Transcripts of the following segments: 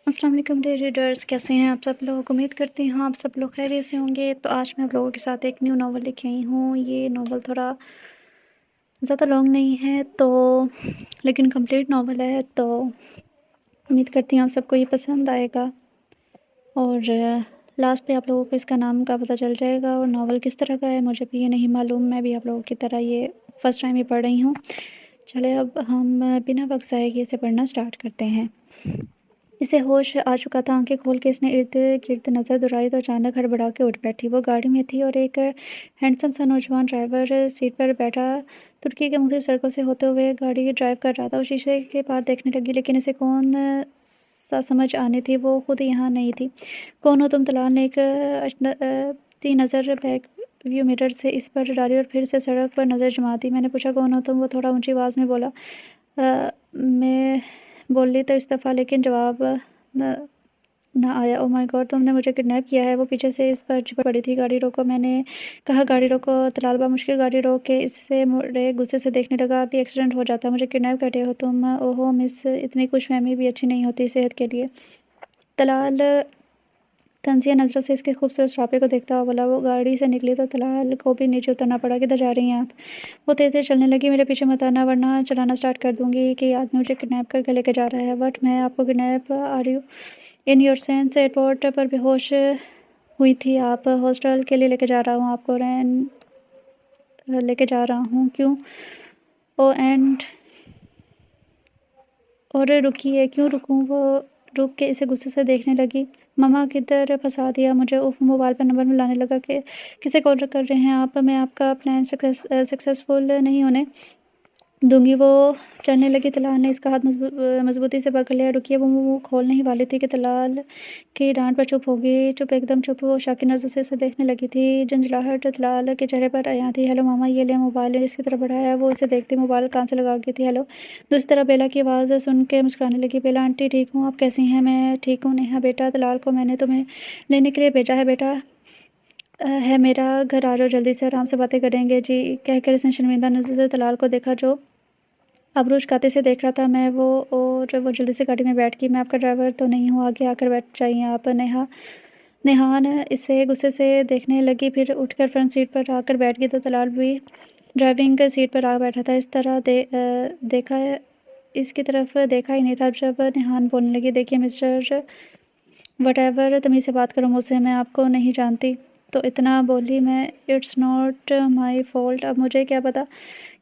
السلام علیکم dear readers, کیسے ہیں آپ سب لوگ؟ امید کرتی ہوں آپ سب لوگ خیریت سے ہوں گے۔ تو آج میں آپ لوگوں کے ساتھ ایک نیو ناول لے کے آئی ہوں۔ یہ ناول تھوڑا زیادہ لانگ نہیں ہے لیکن کمپلیٹ ناول ہے، تو امید کرتی ہوں آپ سب کو یہ پسند آئے گا، اور لاسٹ پہ آپ لوگوں کو اس کا نام کا پتہ چل جائے گا اور ناول کس طرح کا ہے مجھے بھی یہ نہیں معلوم، میں بھی آپ لوگوں کی طرح یہ فرسٹ ٹائم ہی پڑھ رہی ہوں۔ چلے اب ہم بنا وقت ضائع کیے اسے پڑھنا سٹارٹ کرتے ہیں۔ اسے ہوش آ چکا تھا، آنکھیں کھول کے اس نے ارد گرد نظر دوڑائی تو اچانک ہڑبڑا کے اٹھ بیٹھی۔ وہ گاڑی میں تھی اور ایک ہینڈسم سا نوجوان ڈرائیور سیٹ پر بیٹھا ترکی کے مختلف سڑکوں سے ہوتے ہوئے گاڑی ڈرائیو کر رہا تھا۔ وہ شیشے کے پار دیکھنے لگی، لیکن اسے کون سا سمجھ آنی تھی، وہ خود یہاں نہیں تھی۔ کون ہو تم؟ طلال نے ایک اچنبھتی نظر بیک ویو مرر سے اس پر ڈالی اور پھر سے سڑک پر نظر جما دی۔ میں نے پوچھا کون ہو تم؟ وہ تھوڑا اونچی آواز میں بولا۔ میں بولی تو اس دفعہ، لیکن جواب نہ آیا۔ او مائی گاڈ، تم نے مجھے کڈنیپ کیا ہے! وہ پیچھے سے اس پر چپٹ پڑی تھی۔ گاڑی روکو، میں نے کہا۔ گاڑی روکو! طلال بمشکل گاڑی روک کے اسے مڑے غصے سے دیکھنے لگا۔ ابھی ایکسیڈنٹ ہو جاتا۔ مجھے کڈنیپ کر رہے ہو تم؟ اوہو مس، اتنی خوش فہمی بھی اچھی نہیں ہوتی صحت کے لیے۔ طلال طنزیہ نظروں سے اس کے خوبصورت سراپے کو دیکھتا ہوا بولا۔ وہ گاڑی سے نکلی تو طلال کو بھی نیچے اترنا پڑا۔ کدھر جا رہی ہیں آپ؟ وہ تیز تیز چلنے لگی۔ میرے پیچھے مت آنا ورنہ چلانا سٹارٹ کر دوں گی کہ یہ آدمی مجھے کڈنیپ کر کے لے کے جا رہا ہے۔ وٹ؟ میں آپ کو kidnap? Are you in your senses? Airport پر بے ہوش ہوئی تھی آپ؟ ہاسٹل کے لیے لے کے جا رہا ہوں آپ کو، رین لے کے جا رہا ہوں۔ کیوں؟ او اینڈ اور رکیے۔ کیوں رکوں؟ وہ رک کے اسے غصے سے دیکھنے لگی۔ مما کدھر پھنسا دیا مجھے؟ اف! موبائل پر نمبر ملانے لگا کہ کسے کال کر رہے ہیں آپ؟ میں آپ کا پلان سکسیسفل نہیں ہونے دوں گی۔ وہ چلنے لگی۔ طلال نے اس کا ہاتھ مضبوطی سے پکڑ لیا۔ رکیے! وہ منہ کھولنے ہی والی تھی کہ طلال کی ڈانٹ پر چپ ہوگی۔ چپ، ایک دم چپ۔ وہ شاکی نظروں سے اسے دیکھنے لگی تھی۔ جھنجھلاہٹ طلال کے چہرے پر عیاں تھی۔ ہیلو ماما، یہ لیں موبائل۔ اس کی طرف بڑھایا۔ وہ اسے دیکھتی موبائل کان سے لگا کے تھی۔ ہیلو! دوسری طرف بیلا کی آواز سن کے مسکرانے لگی۔ بیلا آنٹی ٹھیک ہوں؟ آپ کیسی ہیں؟ میں ٹھیک ہوں۔ نیہا بیٹا، طلال کو میں نے تمہیں لینے کے لیے بھیجا ہے بیٹا۔ ہے میرا گھر آ جاؤ جلدی سے، آرام سے باتیں کریں گے جی، کہہ کر اس نے شرمندہ نظر سے طلال کو دیکھا جو ابرو اچکاتے سے دیکھ رہا تھا۔ وہ جلدی سے گاڑی میں بیٹھ گئی۔ میں آپ کا ڈرائیور تو نہیں ہوں، آگے آ کر بیٹھ جائیے آپ۔ نیہان اسے غصے سے دیکھنے لگی، پھر اٹھ کر فرنٹ سیٹ پر آ کر بیٹھ گئی تو طلال بھی ڈرائیونگ سیٹ پر آ بیٹھا تھا۔ اس طرح دیکھا اس کی طرف دیکھا ہی نہیں تھا جب نیہان بولنے لگی۔ دیکھیے مسٹر وٹ ایور، تمیز سے بات کرو مجھ سے، میں آپ کو نہیں جانتی۔ تو اتنا بولی میں۔ It's not my fault. اب مجھے کیا پتا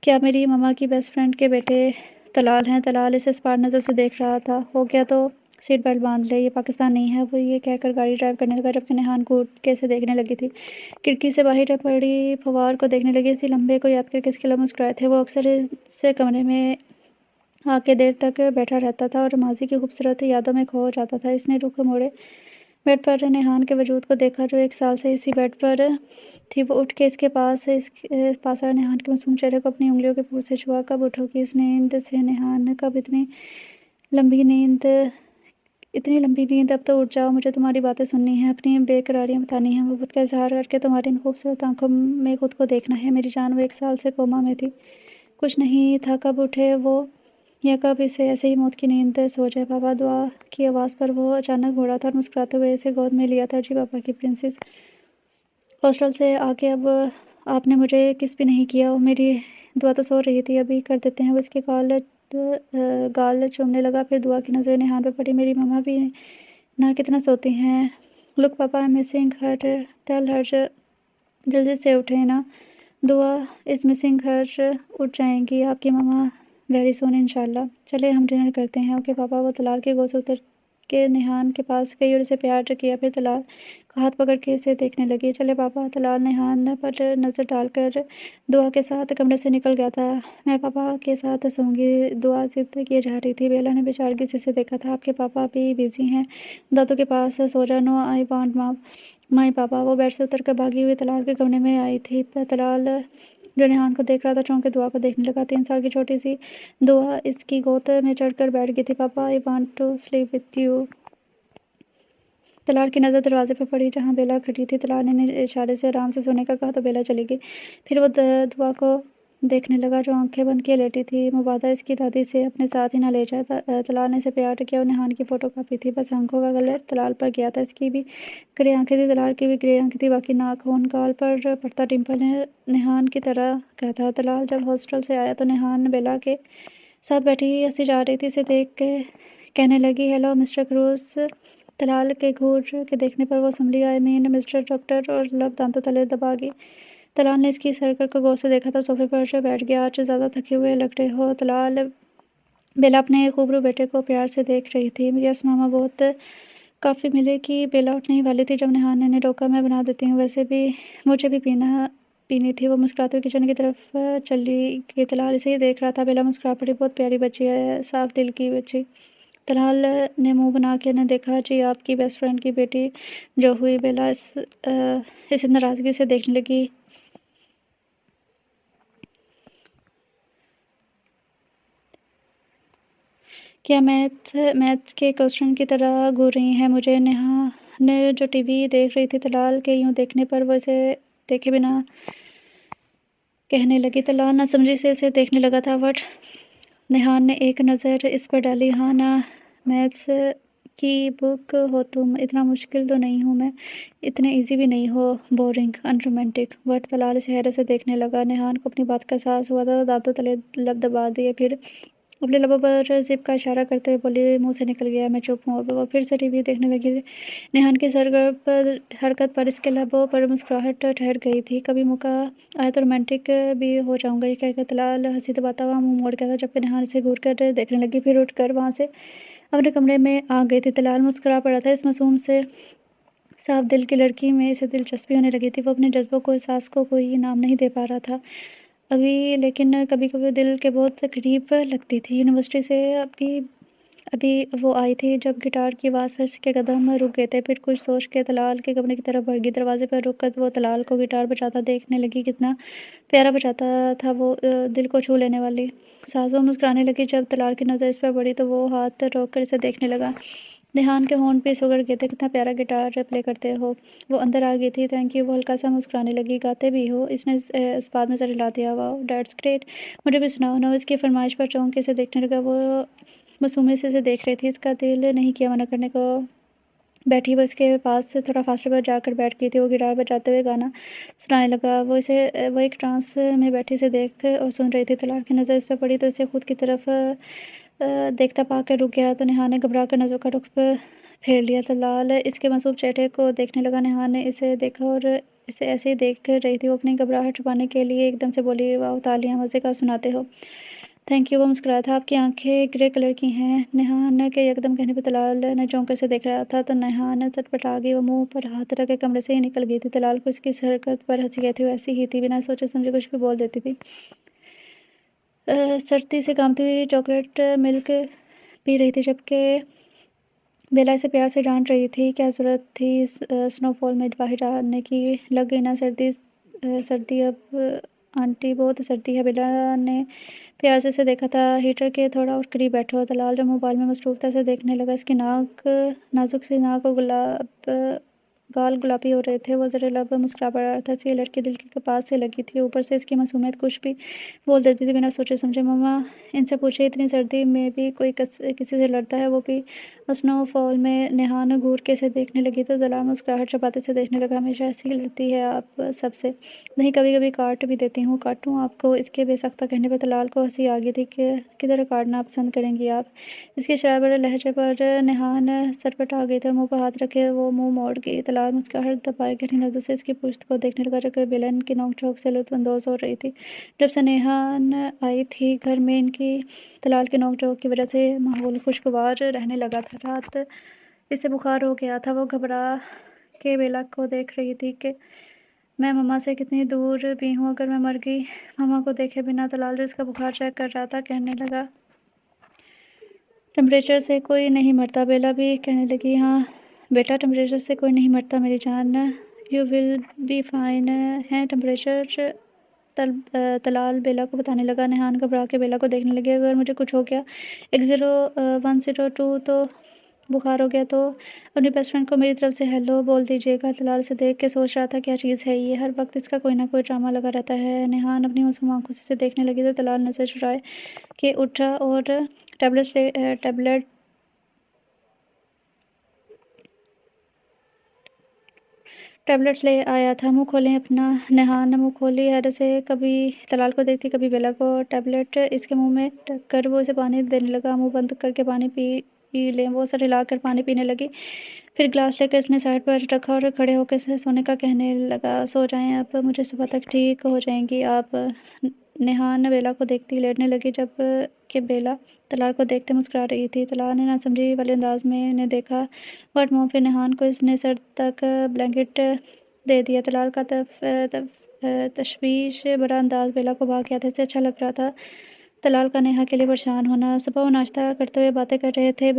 کہ آپ میری مما کی بیسٹ فرینڈ کے بیٹے طلال ہیں۔ طلال اسے اسپاٹ نظر سے دیکھ رہا تھا۔ ہو گیا تو سیٹ بیلٹ باندھ لے، یہ پاکستان نہیں ہے۔ وہ یہ کہہ کر گاڑی ڈرائیو کرنے لگا جبکہ نیہان گھوٹ کے اسے دیکھنے لگی تھی۔ کھڑکی سے باہر پڑی پھوار کو دیکھنے لگی۔ اسی لمحے کو یاد کر کے اس کے لب مسکرائے تھے۔ وہ اکثر اس کمرے میں آ کے دیر تک بیٹھا رہتا تھا اور ماضی کی خوبصورت یادوں میں کھو جاتا تھا۔ اس نے رخ موڑے بیڈ پر نیہان کے وجود کو دیکھا جو ایک سال سے اسی بیڈ پر تھی۔ وہ اٹھ کے اس کے پاس آیا، نیہان کے معصوم چہرے کو اپنی انگلیوں کے پور سے چھوا۔ کب اٹھو گی اس نیند سے نیہان؟ کب؟ اتنی لمبی نیند؟ اب تو اٹھ جاؤ، مجھے تمہاری باتیں سننی ہیں، اپنی بے قراریاں بتانی ہیں، محبت کا اظہار کر کے تمہاری ان خوبصورت آنکھوں میں خود کو دیکھنا ہے میری جان۔ وہ ایک سال سے کوما میں تھی، کچھ نہیں تھا۔ کب اٹھے وہ؟ یا کب اسے ایسے ہی موت کی نیند سو جائے؟ پاپا! دعا کی آواز پر وہ اچانک بوڑھا تھا اور مسکراتے ہوئے اسے گود میں لیا تھا۔ جی پاپا کی پرنسس، ہاسٹل سے آ کے اب آپ نے مجھے کس بھی نہیں کیا۔ میری دعا تو سو رہی تھی، ابھی کر دیتے ہیں۔ وہ اس کے گال چومنے لگا، پھر دعا کی نظریں نیہان پہ پڑی۔ میری مما بھی نہ کتنا سوتی ہیں۔ Look papa, I am missing her, tell her جلدی سے اٹھیں نا۔ دعا از مسنگ ہر، اٹھ جائیں گی آپ کی مما ویری سون انشاءاللہ۔ چلے ہم ڈنر کرتے ہیں۔ اوکے پاپا۔ وہ طلال کی گود سے اتر کے نیہان کے پاس گئی اور اسے پیار کیا، پھر طلال کا ہاتھ پکڑ کے اسے دیکھنے لگی۔ چلے پاپا۔ طلال نیہان پر نظر ڈال کر دعا کے ساتھ کمرے سے نکل گیا تھا۔ میں پاپا کے ساتھ سوؤں گی، دعا ضد کیے جا رہی تھی۔ بیلا نے بیچارگی سے اسے دیکھا تھا۔ آپ کے پاپا بھی بزی ہیں، دادو کے پاس سو جا۔ نو آئی وانٹ مائی پاپا۔ وہ بیڈ سے اتر کر بھاگی ہوئی طلال کے کمرے میں آئی تھی۔ طلال جو نیہان کو دیکھ رہا تھا چونک کے دعا کو دیکھنے لگا۔ 3 سال کی چھوٹی سی دعا اس کی گود میں چڑھ کر بیٹھ گئی تھی۔ Papa I want to sleep with you. Talal کی نظر دروازے پہ پڑی جہاں بیلا کھڑی تھی۔ طلال نے اشارے سے آرام سے سونے کا کہا تو بیلا چلی گئی۔ پھر وہ دعا کو دیکھنے لگا جو آنکھیں بند کیے لیٹی تھی۔ مبادہ اس کی دادی سے اپنے ساتھ ہی نہ لے جائے۔ طلال نے اسے پیار کیا اور نیہان کی فوٹو کاپی تھی، بس آنکھوں کا کلر طلال پر گیا تھا۔ اس کی بھی گرے آنکھیں تھی، طلال کی بھی گرے آنکھیں تھی، باقی ناک، ہون، گال پر پڑتا ڈمپل نیہان کی طرح کا تھا۔ طلال جب ہاسٹل سے آیا تو نیہان بیلا کے ساتھ بیٹھی ہنسی جا رہی تھی۔ اسے دیکھ کے کہنے لگی، ہیلو مسٹر کروز۔ طلال کے گھور کے دیکھنے پر وہ سنبھلی، آئی مین مسٹر ڈاکٹر، اور لب دانتوں تلے دبا گئی۔ طلال نے اس کی اس حرکت کو غور سے دیکھا تو صوفے پر بیٹھ گیا۔ آج زیادہ تھکے ہوئے لگ رہے ہو طلال۔ بیلا اپنے خوبرو بیٹے کو پیار سے دیکھ رہی تھی۔ یس ماما، بہت کافی ملے گی۔ بیلا اٹھنے ہی والی تھی جب نیہان نے روکا، میں بنا دیتی ہوں، ویسے بھی مجھے بھی پینی تھی۔ وہ مسکراتے ہوئے کچن کی طرف چلی گئی۔ طلال اسے ہی دیکھ رہا تھا۔ بیلا مسکرا پڑی، بہت پیاری بچی ہے، صاف دل کی بچی۔ طلال نے منہ بنا کے انہیں دیکھا، جی آپ کی بیسٹ فرینڈ کی بیٹی جو ہوئی۔ بیلا اسے ناراضگی سے دیکھنے لگی۔ کیا میتھ کے کوسچن کی طرح گھور رہی ہیں مجھے؟ نیہان جو ٹی وی دیکھ رہی تھی طلال کے یوں دیکھنے پر وہ اسے دیکھے بنا کہنے لگی۔ طلال نہ سمجھی سے اسے دیکھنے لگا تھا۔ وٹ؟ نیہان نے ایک نظر اس پر ڈالی۔ ہاں نا، میتھس کی بک ہو تم، اتنا مشکل تو نہیں ہوں میں، اتنے ایزی بھی نہیں ہو، boring, unromantic. What? Talal اسے حیرت سے دیکھنے لگا۔ نیہان کو اپنی بات کا احساس ہوا تھا، دانتوں تلے لب دبا دیے، پھر اپنے لبوں پر زپ کا اشارہ کرتے ہوئے بولی، منہ سے نکل گیا، میں چپ ہوں اب۔ وہ پھر سے ٹی وی دیکھنے لگی۔ نیہان کی سرگرم حرکت پر اس کے لبوں پر مسکراہٹ ٹھہر گئی تھی۔ کبھی موقع آیا تو رومانٹک بھی ہو جاؤں گا، یہ کہہ کر طلال ہنسی دباتا ہوا منہ موڑ گیا تھا، جبکہ نیہان اسے گھور کر دیکھنے لگی، پھر اٹھ کر وہاں سے اپنے کمرے میں آ گئی تھی۔ طلال مسکرا پڑا تھا۔ اس معصوم سے صاف دل کی لڑکی میں اسے دلچسپی ہونے لگی تھی۔ وہ اپنے جذبوں کو، احساس کو کوئی نام نہیں دے پا رہا تھا ابھی، لیکن کبھی کبھی دل کے بہت قریب لگتی تھی۔ یونیورسٹی سے ابھی وہ آئی تھی جب گٹار کی آواز پر اس کے قدم رک گئے تھے۔ پھر کچھ سوچ کے طلال کے کمرے کی طرف بڑھ گئی۔ دروازے پر رک کر وہ طلال کو گٹار بجاتا دیکھنے لگی۔ کتنا پیارا بجاتا تھا وہ، دل کو چھو لینے والی ساز۔ وہ مسکرانے لگی۔ جب طلال کی نظر اس پر پڑی تو وہ ہاتھ روک کر اسے دیکھنے لگا۔ نیہان کے ہونٹ بھی سگڑ گئے تھے، کتنا پیارا گٹار پلے کرتے ہو۔ وہ اندر آ گئی تھی۔ تھینک یو، وہ ہلکا سا مسکرانے لگی۔ گاتے بھی ہو؟ اس نے اس بات میں سر ہلا دیا۔ واو، دیٹس گریٹ، مجھے بھی سناؤ نا۔ اس کی فرمائش پر چونک کے اسے دیکھنے لگا۔ وہ معصومیت سے اسے دیکھ رہی تھی، اس کا دل نہیں کیا منع کرنے کو۔ بیٹھی وہ اس کے پاس سے تھوڑا فاصلے پر جا کر بیٹھ گئی تھی۔ وہ گٹار بجاتے ہوئے گانا سنانے لگا۔ وہ ایک ٹرانس میں بیٹھی اسے دیکھ اور سن رہی تھی۔ طلال کی نظر اس پر پڑی تو اسے خود کی طرف دیکھتا پا کر رک گیا، تو نیہان نے گھبرا کر نظروں کا رخ پھیر لیا۔ طلال اس کے معصوم چہرے کو دیکھنے لگا۔ نیہان نے اسے دیکھا اور اسے ایسے ہی دیکھ رہی تھی۔ وہ اپنی گھبراہٹ چھپانے کے لیے ایک دم سے بولی، واو، تالیاں، مزے کا سناتے ہو۔ تھینک یو، وہ مسکرایا تھا۔ آپ کی آنکھیں گرے کلر کی ہیں۔ نیہان کے یکدم کہنے پر طلال نے چونک کر اسے دیکھ رہا تھا تو نیہان سٹپٹا گئی۔ وہ منہ پر ہاتھ رکھ کے کمرے سے ہی نکل گئی تھی۔ طلال کو اس کی اس حرکت پر ہنسی آئی تھی۔ وہ ایسی ہی تھی، بنا سوچے سمجھے کچھ بھی بول دیتی تھی۔ سردی سے کانپتی ہوئی چاکلیٹ ملک پی رہی تھی، جبکہ بیلا اسے پیار سے ڈانٹ رہی تھی۔ کیا ضرورت تھی سنو فال میں باہر جانے کی؟ لگ گئی نا سردی اب آنٹی، بہت سردی ہے۔ بیلا نے پیار سے اسے دیکھا تھا۔ ہیٹر کے تھوڑا اور قریب بیٹھو۔ طلال جو موبائل میں مصروف تھا اسے دیکھنے لگا۔ اس کی نازک سی ناک اور گال گلابی ہو رہے تھے۔ وہ زیر لب مسکرا پڑا تھا۔ اس کی لڑکی دل کے پاس سے لگی تھی، اوپر سے اس کی معصومیت کچھ بھی بول دیتی تھی بنا سوچے سمجھے۔ مما ان سے پوچھے، اتنی سردی میں بھی کوئی کسی سے لڑتا ہے، وہ بھی سنو فال میں؟ نیہان گھور کے اسے دیکھنے لگی تو طلال مسکراہٹ چھپاتے اسے دیکھنے لگا۔ ہمیشہ ایسی ہی لڑتی ہے آپ سب سے؟ نہیں، کبھی کبھی کاٹ بھی دیتی ہوں۔ کاٹوں آپ کو؟ اس کے بے ساختہ کہنے پر طلال کو ہنسی آ گئی تھی کہ کدھر کاٹنا پسند کریں گی آپ؟ اس کے شرارت بھرے لہجے پر نیہان سٹپٹا گئی تھی اور منہ پر ہاتھ رکھے وہ منہ موڑ گئی۔ طلال مسکراہٹ دبائے گہری نظروں سے اس کی پشت کو دیکھنے لگا، جبکہ بیلا ان کی نوک جھونک سے لطف اندوز ہو رہی تھی۔ جب سے نیہان آئی تھی گھر میں، ان کی طلال کی نوک جھونک کی وجہ سے ماحول خوشگوار رہنے لگا تھا۔ رات اسے بخار ہو گیا تھا۔ وہ گھبرا کے بیلا کو دیکھ رہی تھی کہ میں مما سے کتنی دور بھی ہوں، اگر میں مر گئی مما کو دیکھے بنا؟ طلال جو اس کا بخار چیک کر رہا تھا کہنے لگا، ٹمپریچر سے کوئی نہیں مرتا۔ بیلا بھی کہنے لگی، ہاں بیٹا، ٹمپریچر سے کوئی نہیں مرتا میری جان، یو ول بی فائن ہے ٹمپریچر۔ طلال بیلا کو بتانے لگا۔ نیہان گھبرا کے بیلا کو دیکھنے لگی۔ اگر مجھے کچھ ہو گیا 1012 تو बुखार हो गया तो अपनी बेस्ट फ्रेंड को मेरी तरफ से हेलो बोल दीजिएगा। तलाल इसे देख के सोच रहा था क्या चीज़ है ये, हर वक़्त इसका कोई न कोई ड्रामा लगा रहता है। निहान अपनी मासूम आँखों से इसे देखने लगी तो तलाल नज़र चुराए के उठा और टैबलेट ले आया था। मुँह खोलें अपना। नेहा ने मुँह खोली, हैरत से कभी तलाल को देखती, कभी बेला को। टैबलेट इसके मुँह में रख कर वो इसे पानी देने लगा। मुँह बंद करके पानी पी लें। वो सर हिलाकर पानी पीने लगी। फिर ग्लास लेकर इसने साइड पर रखा और खड़े होकर से सोने का कहने लगा, सो जाएँ अब, मुझे सुबह तक ठीक हो जाएँगी आप। नेहा ने बेला को देखती लेटने लगी जब कि बेला तलाल को देखते मुस्कुरा रही थी। तलाल ने नासमझी वाले अंदाज में इन्हें देखा, बट मुँह पे नेहान को इसने सर तक ब्लैंकेट दे दिया। तलाल का तशवीश भरा अंदाज बेला को भाग गया था। इसे अच्छा लग रहा था तलाल का नेहा के लिए परेशान होना। सुबह वो नाश्ता करते हुए बातें कर रहे थे।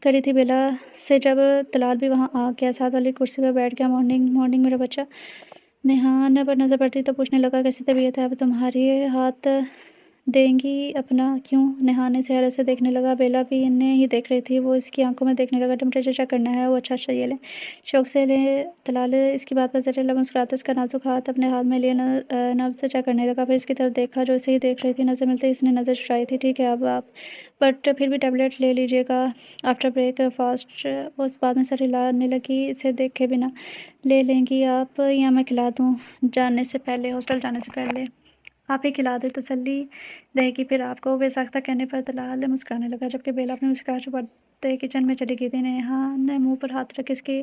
करी थी बेला से जब तलाल भी वहाँ आ गया, साथ वाली कुर्सी पर बैठ गया। मॉर्निंग मॉर्निंग मेरा बच्चा। नेहा पर नज़र पड़ती तो पूछने लगा, कैसी तबीयत है अब तुम्हारी? हाथ देंगी अपना? क्यों? नेहा ने इसे हैरत से देखने लगा। बेला भी इन्हें ही देख रही थी। वो इसकी आंखों में देखने लगा। टेम्परेचर चेक करना है। वो अच्छा अच्छा ये लें। शौक से ले। तलाल इसकी बात पर जरा मुस्कुराते इसका नाजुक हाथ अपने हाथ में लिए नब्ज से चेक करने लगा। फिर इसकी तरफ देखा जो इसे ही देख रही थी। नज़र मिलते ही इसने नज़र चुराई थी। ठीक है अब आप, बट फिर भी टैबलेट ले लीजिएगा आफ्टर ब्रेक फास्ट। वो उस बाद में सर हिलाने लगी इसे देखे बिना। ले लेंगी आप या मैं खिला दूँ? जाने से पहले, हॉस्टल जाने से पहले आप ही खिला दें, तसल्ली रहेगी फिर आपको। बेसाख्ता कहने पर तलाल मुस्कुराने लगा जबकि बेला अपनी मुस्कुराहट छुपाते किचन में चली गई थी। नेहा ने मुंह पर हाथ रख इसकी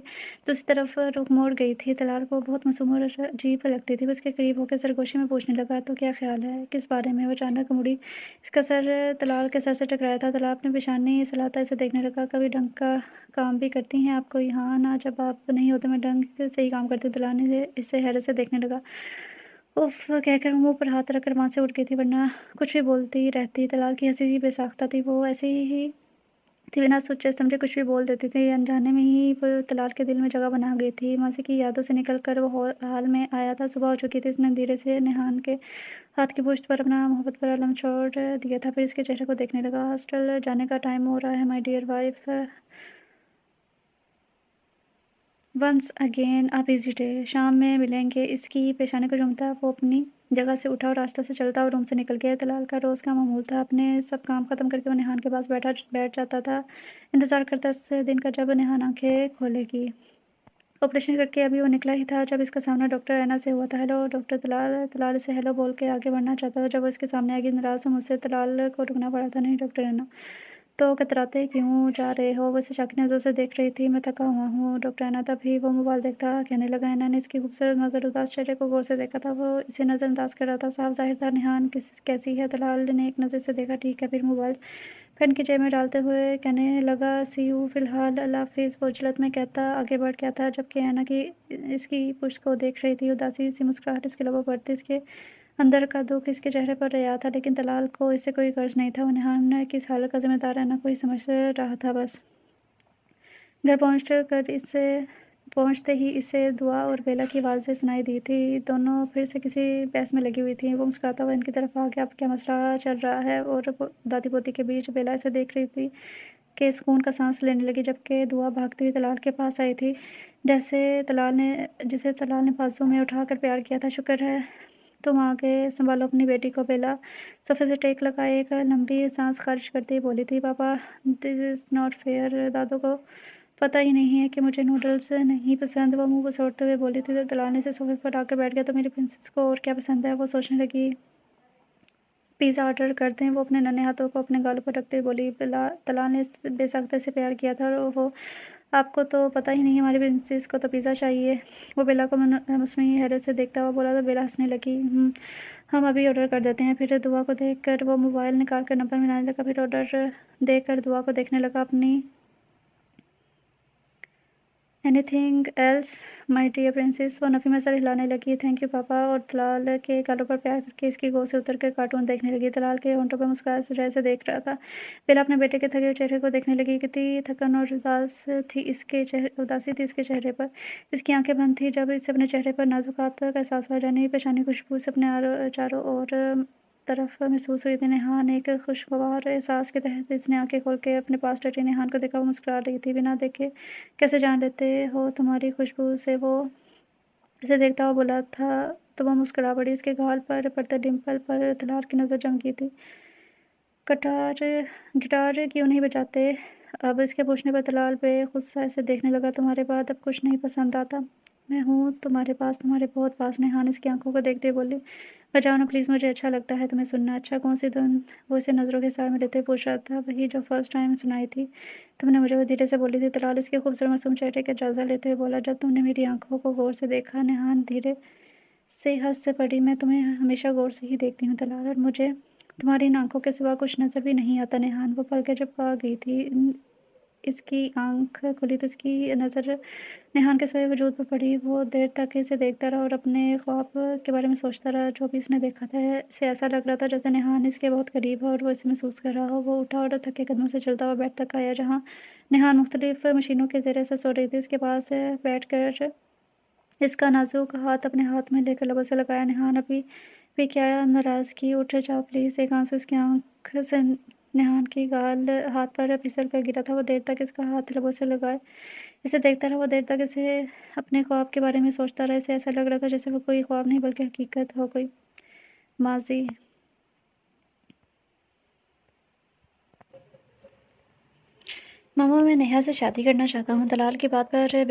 दूसरी तरफ रुख मोड़ गई थी। तलाल को बहुत मासूम और अजीब लगती थी। वो उसके करीब होकर सरगोशी में पूछने लगा, तो क्या ख्याल है? किस बारे में? वो अचानक मुड़ी। इसका सर तलाल के सर से टकराया था। तलाल अपनी पेशानी सहलाता इसे देखने लगा। कभी ढंग का काम भी करती हैं आप कोई? हाँ ना, जब आप नहीं होते मैं ढंग से ही काम करती। तलाल ने इसे हैरत से देखने लगा। उफ़! कहकर मुँह पर हाथ रखकर वहाँ से उठ गई थी, वरना कुछ भी बोलती रहती। तलाल की हँसी बेसाख्ता थी। वो ऐसी ही थी, बिना सोचे समझे कुछ भी बोल देती थी। अनजाने में ही वो तलाल के दिल में जगह बना गई थी। मासी की यादों से निकल कर वो हाल में आया था। सुबह हो चुकी थी। इसने धीरे से नेहान के हाथ की पुष्ट पर अपना मोहब्बत भरा लम्हा छोड़ दिया था। फिर इसके चेहरे को देखने लगा। हॉस्टल जाने का टाइम हो रहा है my dear wife. Once again a busy day. शाम में मिलेंगे। इसकी पेशानी को चूमता वो अपनी जगह से उठा और रास्ते से चलता और रूम से निकल गया। तलाल का रोज़ का मामूल था। अपने सब काम ख़त्म करके वो नेहान के पास बैठ जाता था, इंतज़ार करता इस दिन का जब नेहान आँखें खोलेगी। ऑपरेशन करके अभी वो निकला ही था जब इसका सामना डॉक्टर ऐना से हुआ था। Hello doctor Talal. तलाल इसे हेलो बोल के आगे बढ़ना चाहता था। जब वो इसके सामने आएगी नाराज़ हो मुझसे, तलाल को रुकना पड़ा था। नहीं डॉक्टर ऐना, तो कतराते क्यों जा रहे हो? वो इसे शाकिर नज़रों से देख रही थी। मैं थका हुआ हूँ डॉक्टर ऐना। तभी वो मोबाइल देखता कहने लगा। ऐना ने इसकी खूबसूरत मगर उदास चेहरे को गौर से देखा था। वो इसे नज़रअंदाज कर रहा था। साफ ज़ाहिर था नेहान कैसी है। तलाल ने एक नज़र से देखा। ठीक है। फिर मोबाइल पेन की जेब में डालते हुए कहने लगा, सी यू फ़िलहाल अल्लाह हाफ़िज़। वो जल्द में कहता आगे बढ़ गया था जबकि ऐना की इसकी पुश्त को देख रही थी। उदासी सी मुस्कुराहट इसके लबों पर थी। इसके अंदर का दुःख इसके चेहरे पर रिया था, लेकिन तलाल को इससे कोई गर्ज नहीं था। वो नेहान की इस हालत का ज़िम्मेदार ऐना को ही समझ रहा था बस। घर पहुँचते ही इसे दुआ और बेला की आवाज़ें सुनाई दी थी। दोनों फिर से किसी बहस में लगी हुई थीं। वो मुस्कुराता हुआ इनकी तरफ आ गया। अब क्या मसला चल रहा है? और दादी-पोती के बीच बेला इसे देख रही थी कि सुकून का साँस लेने लगी जबकि दुआ भागती हुई तलाल के पास आई थी। जिसे तलाल ने बाजू में उठाकर प्यार किया था। शुक्र है तुम आ गए। सँभालो अपनी बेटी को। बेला सोफ़े से टेक लगाए एक लंबी साँस ख़ारिज करते हुए बोली थी, पापा दिस इज़ नॉट फ़ेयर। दादू को पता ही नहीं है कि मुझे नूडल्स नहीं पसंद। वो मुँह बसोड़ते हुए बोली थी तो तलाल ने इसे सोफ़े पर आकर बैठ गया। तो मेरी प्रिंसेस को और क्या पसंद है? वो सोचने लगी। पिज़्ज़ा ऑर्डर कर दें। वो अपने नन्हे हाथों को अपने गालों पर रखते हुए बोली। तलाल ने बेसाख्ता से प्यार किया था और वो आपको तो पता ही नहीं, हमारी प्रिंसेस को तो पिज़्ज़ा चाहिए। वो बेला को मसनूई हैरत से देखता हुआ बोला तो बेला हंसने लगी। हम अभी ऑर्डर कर देते हैं। फिर दुआ को देखकर वो मोबाइल निकाल कर नंबर मिलाने लगा। फिर ऑर्डर देकर दुआ को देखने लगा। अपनी anything else my dear princess? वो नफ़ी में सर हिलाने लगी। थैंक यू पापा। और तलाल के गालों पर प्यार करके इसकी गोद से उतरकर कार्टून देखने लगी। तलाल के होंठों पर मुस्कुराहट से देख रहा था। बेला अपने बेटे के थके हुए चेहरे को देखने लगी। कितनी थकन और उदासी थी इसके चेहरे पर। इसकी आंखें बंद थी जब इसे अपने चेहरे पर नाजुक हाथ का एहसास हुआ। जाने पेशानी खुशबू से अपने चारों ओर तरफ महसूस हुई थी। नेहान एक खुशगवार एहसास के तहत इसने आँखें खोल के अपने पास डटी नेहान को देखा। वो मुस्कुरा रही थी। बिना देखे कैसे जान लेते हो तुम्हारी खुशबू से, वो उसे देखता हुआ बोला था। तो वो मुस्कुरा पड़ी। इसके गाल पर पड़ते डिंपल पर तलाल की नज़र जम गई थी। गिटार क्यों नहीं बजाते? अब इसके पूछने पर तलाल बेखुद सा इसे देखने लगा। तुम्हारे बाद अब कुछ नहीं पसंद आता? मैं हूँ तुम्हारे पास, तुम्हारे बहुत पास। नेहान इसकी आंखों को देखते हुए बोली। बजाओ ना प्लीज़, मुझे अच्छा लगता है तुम्हें सुनना। अच्छा, कौन सी धुन? वो इसे नज़रों के साथ में लेते हुए पूछ रहा था। वही जो फर्स्ट टाइम सुनाई थी तुमने मुझे, वो धीरे से बोली थी। तलाल इसके खूबसूरत मासूम चेहरे का जायजा लेते हुए बोला। जब तुमने मेरी आंखों को गौर से देखा। नेहान धीरे से हंस से पड़ी। मैं तुम्हें हमेशा गौर से ही देखती हूँ तलाल, और मुझे तुम्हारी इन आंखों के सिवा कुछ नजर भी नहीं आता। नेहान वो पल के झपका गई थी। इसकी आंख खुली तो इसकी नज़र नेहान के सोए वजूद पर पड़ी। वो देर तक इसे देखता रहा और अपने ख्वाब के बारे में सोचता रहा जो भी इसने देखा था। इसे ऐसा लग रहा था जैसे नेहान इसके बहुत करीब है और वो इसे महसूस कर रहा हो। वो उठा और थके कदमों से चलता हुआ बेड तक आया जहाँ नेहान मुख्तलिफ मशीनों के ज़रिए से सो रही थी। इसके पास बैठ कर इसका नाजुक हाथ अपने हाथ में लेकर लबों से लगाया। नेहान अभी भी क्या नाराज़गी? उठ जाओ प्लीज़। एक आंसू इसकी आंख से नेहान की गाल हाथ पर फिसल कर गिरा था। वो देर तक इसका हाथ लबों से लगाए इसे देखता रहा। वो देर तक इसे अपने ख्वाब के बारे में सोचता रहा। इसे ऐसा लग रहा था जैसे वो कोई ख्वाब नहीं बल्कि हकीकत हो गई। माजी। मामा, मैं नेहा से शादी करना चाहता हूँ। तलाल की बात पर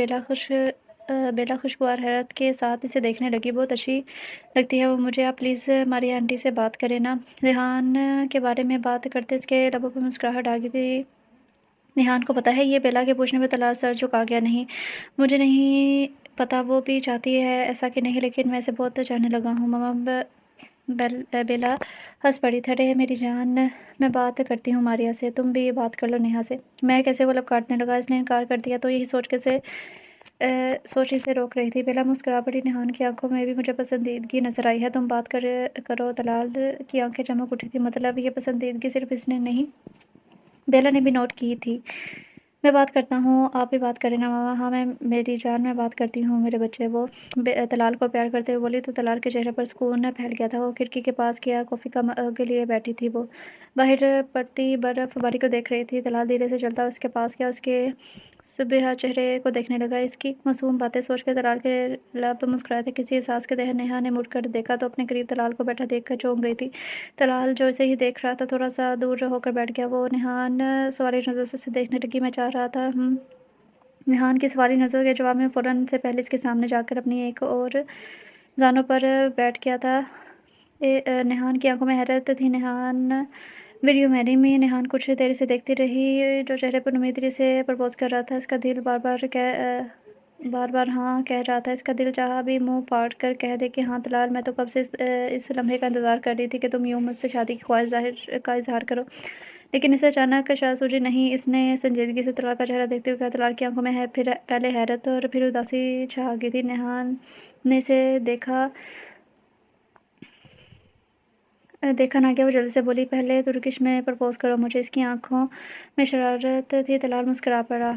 बेला खुशगवार हैरत के साथ इसे देखने लगी। बहुत अच्छी लगती है वो मुझे। आप प्लीज़ हमारी आंटी से बात करें ना। रेहान के बारे में बात करते इसके लबों पर मुस्कुराहट आ गई थी। नेहान को पता है? ये बेला के पूछने पे तलाल सर झुका गया। नहीं, मुझे नहीं पता वो भी चाहती है ऐसा कि नहीं, लेकिन मैं इसे बहुत चाहने लगा हूँ। मामा बेला हंस पड़ी। थड़े मेरी जान, मैं बात करती हूँ मारिया से, तुम भी बात कर लो नेहा से। मैं कैसे? वो लब काटने लगा। इसने इनकार कर दिया तो यही सोच इसे रोक रही थी। बेला मुस्कुरा पड़ी। नेहान की आंखों में भी मुझे पसंदीदगी नजर आई है। तुम बात करो। तलाल की आंखें चमक उठी थी। मतलब ये पसंदीदगी सिर्फ इसने नहीं, बेला ने भी नोट की थी। मैं बात करता हूँ, आप भी बात करें ना मामा। हाँ मैं, मेरी जान, मैं बात करती हूँ मेरे बच्चे। वो तलाल को प्यार करते हुए बोली तो तलाल के चेहरे पर सुकून फैल गया था। वो खिड़की के पास गया। कॉफ़ी का मग लिए बैठी थी वो। बाहर पड़ती बर्फबारी को देख रही थी। तलाल धीरे से चलता उसके पास गया। उसके सुबह चेहरे को देखने लगा। इसकी मासूम बातें सोच कर तलाल के लब मुस्कुराए थे। किसी एहसास के तहत नेहा ने मुड़कर देखा तो अपने करीब तलाल को बैठा देखकर चौंक गई थी। तलाल जो इसे ही देख रहा था थोड़ा सा दूर होकर बैठ गया। वो नेहान सवारी नज़रों से इसे देखने लगी। मैं चाह रहा था। नेहान की सवारी नज़रों के जवाब में फ़ौरन से पहले इसके सामने जाकर अपनी एक और जानो पर बैठ गया था। नेहान की आंखों में हैरत थी। नेहान वीडियो मैरी में नेहान कुछ देर से देखती रही जो चेहरे पर उम्मीद से प्रपोज कर रहा था। इसका दिल बार बार हाँ कह रहा था। इसका दिल चाहा भी मुंह फाड़ कर कह दे कि हाँ तलाल, मैं तो कब से इस लम्हे का इंतज़ार कर रही थी कि तुम यूँ मुझसे शादी की ख्वाहिश का इजहार करो। लेकिन इसे अचानक शायद सूझी नहीं। इसने संजीदगी से तलाल का चेहरा देखते हुए कहा। तलाल की आंखों में है फिर पहले हैरत और फिर उदासी छा गई थी। नेहान ने इसे देखा ना गया। वो जल्दी से बोली, पहले तुर्किश में प्रपोज करो मुझे। इसकी आंखों में शरारत थी। तलाल मुस्कुरा पड़ा।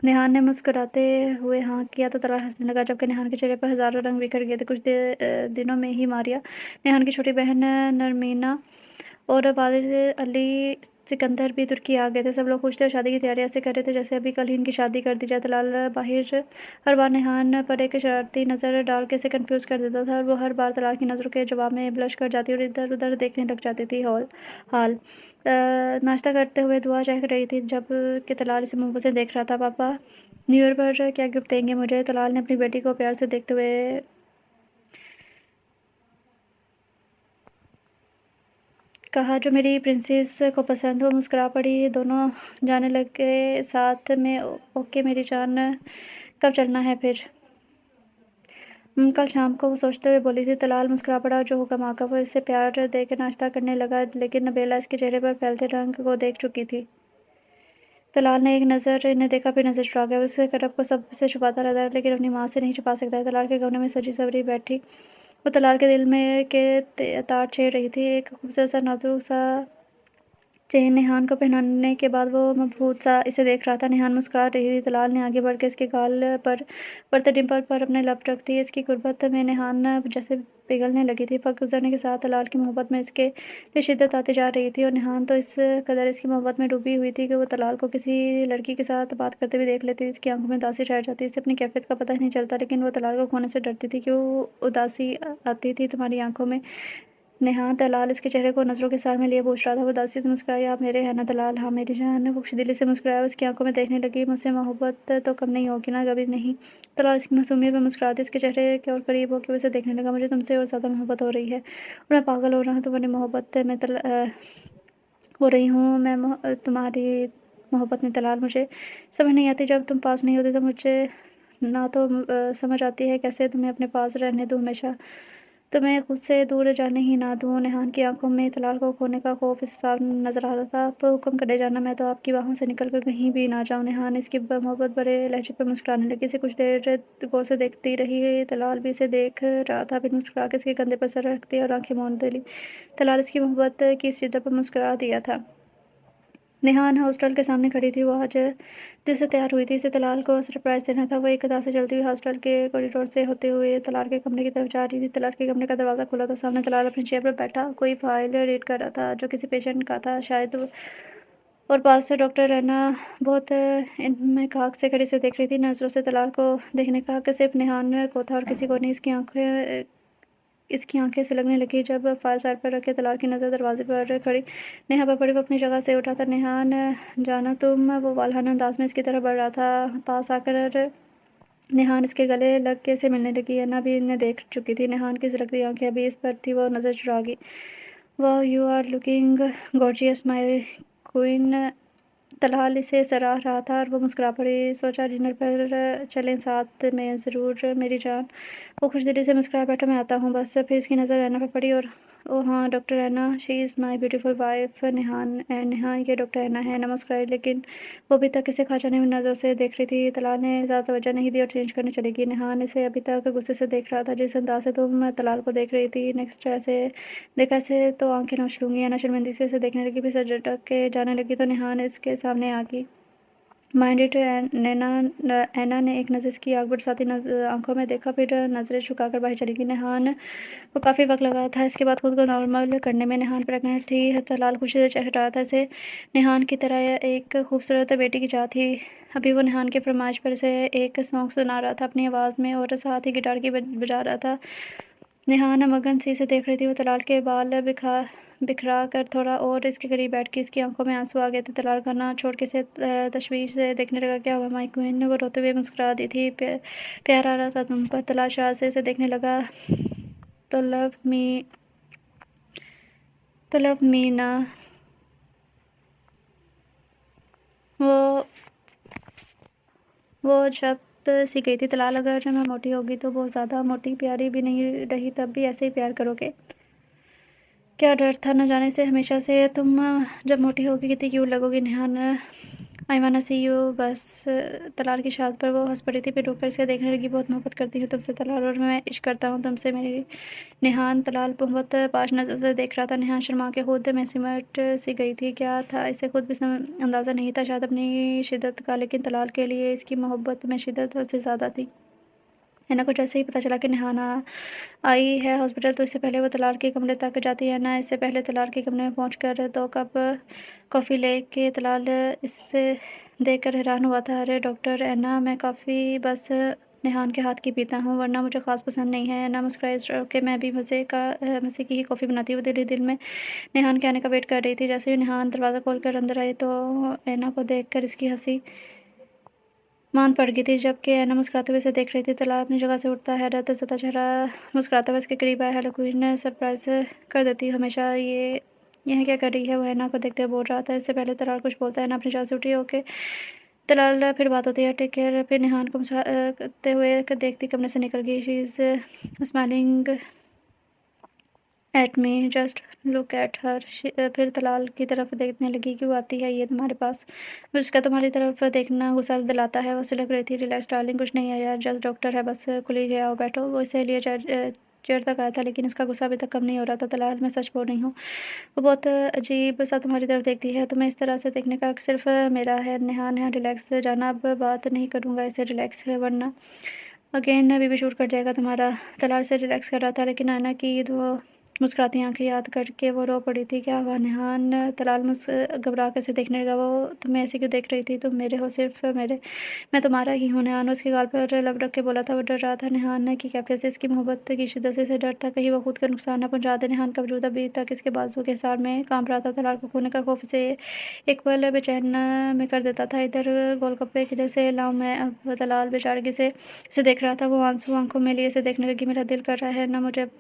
नेहान ने मुस्कुराते हुए हाँ किया तो तलाल हंसने लगा, जबकि नेहान के चेहरे पर हजारों रंग बिखर गए थे। दिनों में ही मारिया, नेहान की छोटी बहन नरमीना और वालिद अली सिकंदर भी तुर्की आ गए थे। सब लोग खुश थे और शादी की तैयारियां ऐसे कर रहे थे जैसे अभी कल ही इनकी शादी कर दी जाए। तलाल बाहर हर बार नेहान पर एक शरारती नज़र डाल के इसे कंफ्यूज कर देता था और वो हर बार तलाल की नज़रों के जवाब में ब्लश कर जाती और इधर उधर देखने लग जाती थी। नाश्ता करते हुए दुआ चख रही थी जब कि तलाल इसे मुंह से देख रहा था। पापा न्यू ईयर पर क्या गिफ्ट देंगे मुझे? तलाल ने अपनी बेटी को प्यार से देखते हुए कहा। जो मेरी प्रिंसेस को पसंद। वो मुस्कुरा पड़ी। दोनों जाने लगे साथ में। ओके मेरी जान, कब चलना है फिर? कल शाम को, वो सोचते हुए बोली थी। तलाल मुस्कुरा पड़ा। जो हुक्म आका। वो इसे प्यार देकर नाश्ता करने लगा, लेकिन नबेला इसके चेहरे पर फैलते रंग को देख चुकी थी। तलाल ने एक नज़र इन्हें देखा फिर नज़र चुरा गया। उसके करब को सबसे छुपाता रहता है लेकिन अपनी माँ से नहीं छुपा सकता है। तलाल के गहने में सजी सवरी बैठी वो तलाल के दिल में के तार छेड़ रही थी। एक खूबसूरत सा नाजुक सा चेन नेहान को पहनाने के बाद वो मबहूत सा इसे देख रहा था। नेहान मुस्कुरा रही थी। तलाल ने आगे बढ़ के इसके गाल पर पड़ते डिंपल पर अपने लब रख दिए। इसकी गुर्बत में नेहान जैसे पिघलने लगी थी। वक्त गुजरने के साथ तलाल की मोहब्बत में इसके लिए शिद्दत आती जा रही थी और नेहान तो इस कदर इसकी मोहब्बत में डूबी हुई थी कि वो तलाल को किसी लड़की के साथ बात करते हुए देख लेती। इसकी आंखों में उदासी ठहर जाती। इसे अपनी कैफियत का पता ही नहीं चलता, लेकिन वो तलाल को खोने से डरती थी। क्यों उदासी आती थी तुम्हारी आंखों में? नेहान तलाल इसके चेहरे को नज़रों के साथ में लिए पूछ रहा था। वो उदासी से मुस्कुराई। आप मेरे हैं ना तलाल? हाँ मेरी जान ने खुशदिली से मुस्कुराया। उसकी आंखों में देखने लगी। मुझसे मोहब्बत तो कम नहीं होगी ना? कभी नहीं। तलाल इसकी मासूमियत में मुस्कुराती इसके चेहरे के और करीब होकर उसे देखने लगा। मुझे तुमसे और ज़्यादा मोहब्बत हो रही है और मैं पागल हो रहा हूँ तुम्हारी मोहब्बत में हो रही हूँ मैं तुम्हारी मोहब्बत में तलाल। मुझे समझ नहीं आती, जब तुम पास नहीं होती तो मुझे ना तो समझ आती है कैसे तुम्हें अपने पास रहने दूँ हमेशा, तुम्हें खुद से दूर जाने ही ना दूँ। नेहान की आंखों में तलाल को खोने का खौफ इसे साफ नजर आता था। आप हुक्म करे जाना, मैं तो आपकी बाहों से निकल कर कहीं भी ना जाऊँ। नेहान इसकी मोहब्बत भरे लहजे पर मुस्कुराने लगी। इसे कुछ देर गौर से देखती रही। तलाल भी इसे देख रहा था। फिर मुस्कुरा के इसके कंधे पर सर रख दिया और आंखें मूंद ली। तलाल इसकी मोहब्बत की इस शिद्दत पर मुस्कुरा दिया था। नेहान हॉस्टल के सामने खड़ी थी। वो आज दिल से तैयार हुई थी। इसे तलाल को सरप्राइज देना था। वो एक अदा से चलती हुई हॉस्टल के कॉरिडोर से होते हुए तलाल के कमरे की तरफ जा रही थी। तलाल के कमरे का दरवाज़ा खुला था। सामने तलाल अपनी चेयर पर बैठा कोई फाइल रीड कर रहा था जो किसी पेशेंट का था शायद। और पास से डॉक्टर रैना बहुत इनमेकाक से खड़ी से देख रही थी। नज़रों से तलाल को देखने का हक सिर्फ नेहान को था और किसी को नहीं। इसकी आंखें से लगने लगी जब फाइल साइड पर रखे तलाल की नज़र दरवाजे पर खड़ी नेहा पर पड़ी। वो अपनी जगह से उठा था। नेहान जाना तुम? वो वालहाना अंदाज में इसकी तरफ बढ़ रहा था। पास आकर नेहान इसके गले लग के से मिलने लगी। अन्ना भी इन्हें देख चुकी थी। नेहान की सिलकती आंखें अभी इस पर थी। वो नज़र चुरा गई। वाह you are looking gorgeous my queen. Talal इसे सराह रहा था और वो मुस्कुरा पड़ी। सोचा डिनर पर चलें साथ में ज़रूर मेरी जान। वो खुशदिली से मुस्कुराया। बैठो मैं आता हूँ बस। फिर इसकी नज़र रैना पर पड़ी और ओ हाँ doctor Raina, she is my beautiful wife Nehan ये डॉक्टर रैना है। ना मुस्कुराई, लेकिन वो अभी तक इसे खा जाने में नज़र से देख रही थी। तलाल ने ज़्यादा तवज्जो नहीं दी और चेंज करने चली गई। नेहान इसे अभी तक गुस्से से देख रहा था। जिस अंदाज से तुम तलाल को देख रही थी नेक्स्ट ऐसे देखा इसे तो आंखें नोच लूँगी। अन्ना शर्मिंदगी से इसे देखने लगी। फिर सर झटक के जाने लगी तो नेहान इसके सामने आ गई। माइंड इट नैना ऐना ने एक नज़र इसकी आग बरसाती आंखों में देखा, फिर नज़रें झुकाकर बाहर चली गई। नेहान को काफ़ी वक्त लगा था इसके बाद खुद को नॉर्मल करने में। नेहान प्रेग्नेंट थी। तलाल खुशी से चेहरा रहा था। इसे नेहान की तरह एक खूबसूरत बेटी की चाह थी। अभी वो नेहान की फरमाइश पर इसे एक सॉन्ग सुना रहा था अपनी आवाज़ में और साथ ही गिटार की बजा रहा था। नेहान मगन सी से देख रही थी। वो तलाल के बाल बिखरा कर थोड़ा और इसके करीब बैठ के इसकी आंखों में आंसू आ गए थे। तलाल खाना छोड़ के इसे तशवीश से देखने लगा। क्या हुआ माई क्वीन? ने वो रोते हुए मुस्कुरा दी थी। प्यार आ रहा था तुम पर। तलाल शरारत से इसे देखने लगा। तो लव मी ना। वो वो जब सी गई थी। तलाल अगर मैं मोटी होगी तो बहुत ज़्यादा मोटी, प्यारी भी नहीं रही तब भी ऐसे ही प्यार करोगे? क्या डर था न जाने से हमेशा से? तुम जब मोटी होगी कितनी क्यूट लगोगी नेहान। आई वाना सी यू बस। तलाल की शाद पर वो हंस पड़ी थी। फिर रुक कर इसे देखने लगी। बहुत मोहब्बत करती हूँ तुमसे तलाल और मैं इश्क करता हूँ तुमसे मेरी नेहान। तलाल बहुत पास नज़र से देख रहा था। नेहान शर्मा के खुद में सिमट सी गई थी। क्या था इसे खुद भी अंदाज़ा नहीं था शायद अपनी शिद्दत का, लेकिन तलाल के लिए इसकी मोहब्बत में शिद्दत से ज़्यादा थी। है ना, कुछ ऐसे ही पता चला कि नेहाना आई है हॉस्पिटल तो इससे पहले वो तलाल के कमरे तक जाती है ना। इससे पहले तलाल के कमरे में पहुंचकर 2 कप कॉफ़ी लेके तलाल इससे देखकर हैरान हुआ था। अरे डॉक्टर ऐना, मैं कॉफ़ी बस नेहान के हाथ की पीता हूँ वरना मुझे ख़ास पसंद नहीं है। ऐना मुस्कुराई कि मैं भी मज़े की ही कॉफ़ी बनाती हूँ। दिल ही दिल में नेहान के आने का वेट कर रही थी। जैसे ही नेहान दरवाज़ा खोल कर अंदर आई तो ऐना को देख कर इसकी हंसी मान पड़ गई थी, जबकि ऐना मुस्कुराते हुए इसे देख रही थी। तलाल अपनी जगह से उठता हैरत ज़दा चेहरा मुस्कुराता हुआ इसके करीब आया। हेलो क्वीन, सरप्राइज़ कर देती हूँ हमेशा। ये यहाँ क्या कर रही है? वो ऐना को देखते हुए बोल रहा था। इससे पहले तलाल कुछ बोलता है। ऐना अपनी जगह से उठी। ओके तलाल, फिर बात होती है, टेक केयर। फिर नेहान को करते हुए देखती कमरे से निकल गई। She is smiling at me, just look at her. फिर तलाल की तरफ देखने लगी कि वो आती है ये तुम्हारे पास, उसका तुम्हारी तरफ देखना गुस्सा दिलाता है। वो उसे लग रही थी रिलैक्स डार्लिंग, कुछ नहीं है यार, जस्ट डॉक्टर है बस, खुली गया आओ बैठो। वो इसे लिए चेयर तक आया था, लेकिन उसका गुस्सा अभी तक कम नहीं हो रहा था। तलाल, मैं सच बोल रही हूँ, वो बहुत अजीब-सा तुम्हारी तरफ देखती है। तुम्हें इस तरह से देखने का हक सिर्फ़ मेरा है। नेहा, नेहा रिलैक्स जाना, अब बात नहीं करूँगा इससे, रिलैक्स है वरना अगेन बीपी शूट कर जाएगा तुम्हारा। तलाल से रिलैक्स कर रहा था, लेकिन आयना की वो मुस्कुराती आँखें याद करके वो रो पड़ी थी। क्या हुआ नेहान? तलाल घबरा कर उसे देखने लगा। वो तुम्हें ऐसे क्यों देख रही थी? तुम मेरे हो, सिर्फ़ मेरे। मैं तुम्हारा ही हूँ। नेहान उसके गाल पर लब रख के बोला था। वो डर रहा था नेहान की कैफियत से, इसकी मोहब्बत की शिद्दत से इसे डर था कहीं वो खुद को नुकसान न पहुँचा दे। नेहान का वजूद अभी तक इसके बाजुओं के हिसार में काँप रहा था। तलाल को खोने का खौफ इसे एक पल बेचैन में कर देता था। इधर गोलगप्पे किधर से लाऊँ मैं अब? तलाल बेचारगी से इसे देख रहा था। वो आँसू आँखों में लिए इसे देखने लगी। मेरा दिल कर रहा है ना, मुझे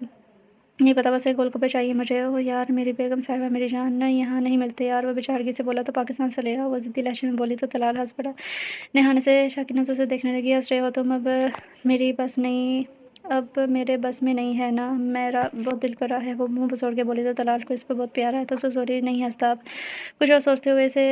नहीं पता, बस एक गोलगप्पे चाहिए मुझे। ओह यार, मेरी बेगम साहिबा, मेरी जान, ना यहाँ नहीं मिलते यार। वो बेचारगी से बोला तो पाकिस्तान से ले आओ। वो ज़िद्दी लहजे में बोली तो तलाल हँस पड़ा। नेहान से शाकिना से देखने लगी। हँस रहे हो तुम? अब मेरी बस नहीं, अब मेरे बस में नहीं है ना, मेरा बहुत दिल कर रहा है। वो मुँह फुसोड़ के बोली तो तलाल को इस पे बहुत प्यार आया था। सो सॉरी, नहीं हँसता अब। कुछ और सोचते हुए इसे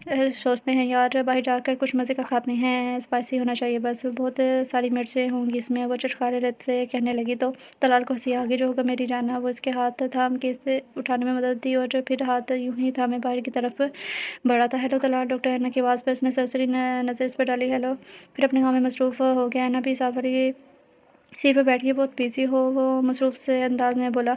सोचते हैं यार, बाहर जाकर कुछ मज़े का खाते हैं, स्पाइसी होना चाहिए बस, बहुत सारी मिर्चें होंगी इसमें। वो चटखारे रहते कहने लगी तो तलाल को हँसी आ गई। जो होगा मेरी जान। वो इसके हाथ थाम के इसे उठाने में मदद दी और फिर हाथ यूं ही थामे बाहर की तरफ बढ़ा था। हेलो तलाल, डॉक्टर ऐना की आवाज़ पर इसने सरसरी नज़र इस पर डाली। हेलो, फिर अपने काम में मसरूफ़ हो गया। ऐना भी साथ वाली सीट पे बैठ के बहुत बिज़ी हो, वो मसरूफ़ से अंदाज़ में बोला।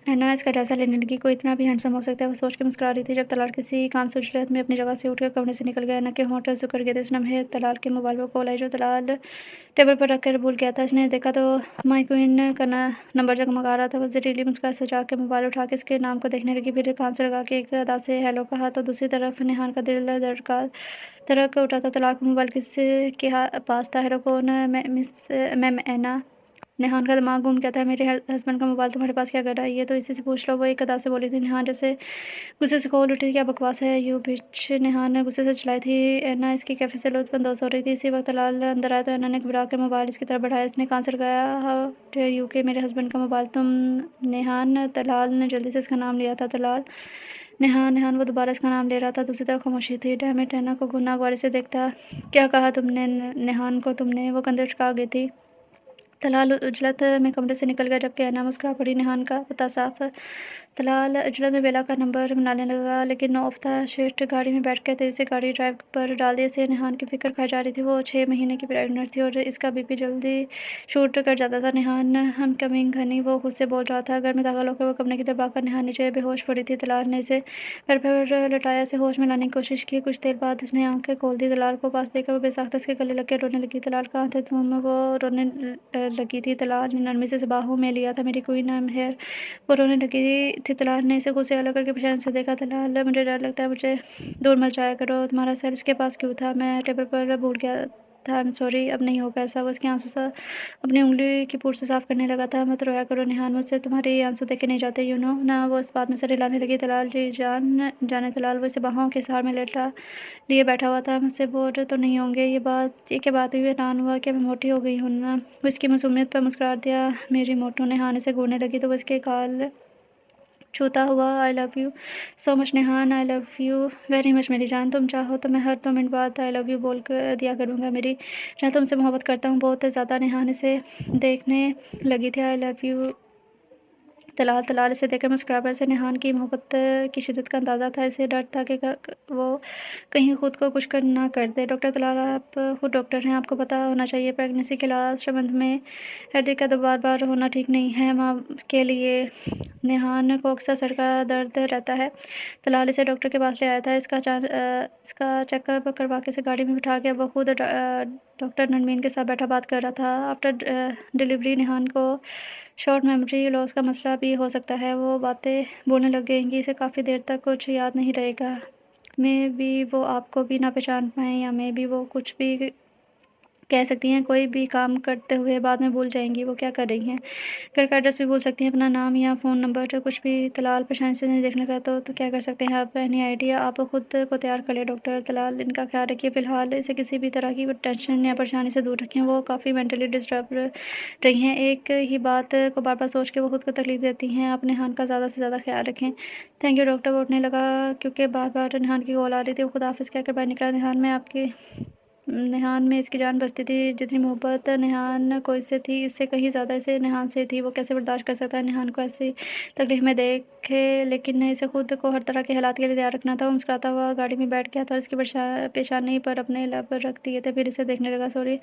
ऐना इसका जायज़ा लेने लगी। कोई इतना भी हैंडसम हो सकता है, वो सोच के मुस्कुरा रही थी जब तलाल किसी काम से उछले में अपनी जगह से उठकर कमरे से निकल गया। ऐना के होंठ सिकुड़ गए थे। इस लम्हे तलाल के मोबाइल पर कॉल आई, जो तलाल टेबल पर रख कर भूल गया था। इसने देखा तो माई क्वीन का नंबर जगमगा रहा था। वो ज़हरीली मुस्कान सजा के मोबाइल उठा के इसके नाम को देखने लगी, फिर कान से लगा के एक अदा से हेलो कहा तो दूसरी तरफ नेहान का दिल धड़का धड़क उठा था। तलाल का मोबाइल किसके पास था? हेलो कौन? मैम ऐना। नेहान का दिमाग घूम गया था। मेरे हस्बैंड का मोबाइल तुम्हारे पास क्या कर रहा है? ये तो इसी से पूछ लो। वो एक अदा से बोली थी। नेहान जैसे गुस्से से खोल उठी। क्या बकवास है यू बिच? नेहान ने गुस्से से चिल्लाई थी। ऐना इसकी कैफे से लुत्फ़अंदोज़ हो रही थी। इसी वक्त तलाल अंदर आया तो ऐना ने घबरा कर मोबाइल इसकी तरफ बढ़ाया। इसने कान से लगाया। हाउ डेयर यू के मेरे हस्बैंड का मोबाइल तुम? नेहान, तलाल ने जल्दी से इसका नाम लिया था। तलाल, नेहान, नेहान। वो दोबारा इसका नाम ले रहा था। दूसरी तरफ खामोशी थी। Damn it! ऐना को गुनाह वारे से देखता। क्या कहा तुमने नेहान को? तुमने? वो कंधे उचका गई थी। तलाल उजलत में कमरे से निकल गया, जबकि ऐना मुस्कुरा पड़ी। नेहान का पता साफ। तलाल उजलत में बेला का नंबर मिलाने लगा, लेकिन नो ऑफ द शिफ्ट। गाड़ी में बैठकर तेजी से गाड़ी ड्राइव पर डाल दी। इसे नेहान की फिक्र खाई जा रही थी। वो 6 महीने की प्रेग्नेंट थी और इसका बीपी जल्दी शूट कर जाता था। नेहान, हम कमिंग हनी, वो खुद से बोल रहा था। घर में दाखिल होकर वो कमरे की तरफ भागकर नेहान नीचे बेहोश पड़ी थी। तलाल ने इसे बेड पर लटाया, इसे होश में लाने की कोशिश की। कुछ देर बाद इसने आंखें खोल दी। तलाल को पास देखकर वो बेसाख्ता इसके गले लग के रोने लगी। तलाल कहाँ थे तुम? वो रोने लगी थी। तलाल ने नरमी से बाहों में लिया था। मेरी क्वीन, आई एम हियर। वो रोने लगी थी। तलाल ने इसे खुद से अलग करके पहचान से देखा। तलाल, मुझे डर लगता है, मुझे दूर मत जाया करो। तुम्हारा सर इसके पास क्यों था? मैं टेबल पर भूल गया था। आई एम सॉरी, अब नहीं होगा ऐसा। वो इसके आंसू सा अपनी उंगली की पूंछ से साफ करने लगा था। मत रोया करो नेहान, मुझसे तुम्हारे आंसू देखे नहीं जाते, यू नो ना। वो इस बात में सर हिलाने लगी। तलाल जी जाने तलाल। वो इसे बाहों के सहारे में लेटा लिए बैठा हुआ था। मुझसे बोर तो नहीं होंगे? ये क्या बात हुई? हैरान हुआ कि मैं मोटी हो गई हूँ ना। वो इसकी मासूमियत पर मुस्कुरा दिया। मेरी मोटू। नेहान से घूरने लगी तो वो इसके गाल छूता हुआ। आई लव यू सो मच नेहान, आई लव यू वेरी मच मेरी जान। तुम चाहो तो मैं हर 2 मिनट बाद आई लव यू बोल कर दिया करूँगा। मेरी मैं तुमसे मोहब्बत करता हूँ बहुत ज़्यादा। नेहान इसे देखने लगी थी। आई लव यू तलाल। तलाल इसे देखकर मुस्कुरा पड़ा। इसे नेहान की मोहब्बत की शिद्दत का अंदाज़ा था। इसे डर था कि वो कहीं खुद को कुछ ना कर दे। डॉक्टर तलाल, आप खुद डॉक्टर हैं, आपको पता होना चाहिए प्रेगनेंसी के लास्ट मंथ में हेडेक का बार-बार होना ठीक नहीं है माँ के लिए। नेहान को अक्सर सर का दर्द रहता है। तलाल इसे डॉक्टर के पास ले आया था। इसका चेकअप करवा के इसे गाड़ी में बिठा के वो खुद डॉक्टर नरमीन के साथ बैठा बात कर रहा था। आफ्टर डिलीवरी नेहान को शॉर्ट मेमोरी लॉस का मसला भी हो सकता है। वो बातें बोलने लग गएँगी, इसे काफ़ी देर तक कुछ याद नहीं रहेगा। मे बी वो आपको भी ना पहचान पाएँ, या मे बी वो कुछ भी कह सकती हैं, कोई भी काम करते हुए बाद में भूल जाएँगी वो क्या कर रही हैं। घर का एड्रेस भी भूल सकती हैं, अपना नाम या फ़ोन नंबर, जो कुछ भी। तलाल, परेशानी से नहीं देखने का तो क्या कर सकते हैं आप? Any idea? आप खुद को तैयार कर लें डॉक्टर तलाल। इनका ख़्याल रखिए, फ़िलहाल इसे किसी भी तरह की टेंशन या परेशानी से दूर रखें। वो काफ़ी मेंटली डिस्टर्ब रही हैं। एक ही बात को बार-बार सोच के वो खुद को तकलीफ़ देती हैं। आप नेहान का ज़्यादा से ज़्यादा ख़्याल रखें। Thank you doctor. वो उठने लगा क्योंकि बार-बार नेहान की कॉल आ रही थी। वो खुदाफ़िज़ कहकर बाहर निकला। नेहान, मैं आपकी निहान में इसकी जान बसती थी। जितनी मोहब्बत निहान को इससे थी, इससे कहीं ज़्यादा इसे निहान से थी। वो कैसे बर्दाश्त कर सकता है निहान को ऐसी तकलीफ़ में देखे, लेकिन इसे खुद को हर तरह के हालात के लिए तैयार रखना था। वो मुस्कुराता हुआ गाड़ी में बैठ गया था और इसकी पेशानी पर अपने लब रख दिए थे। फिर इसे देखने लगा। सॉरी,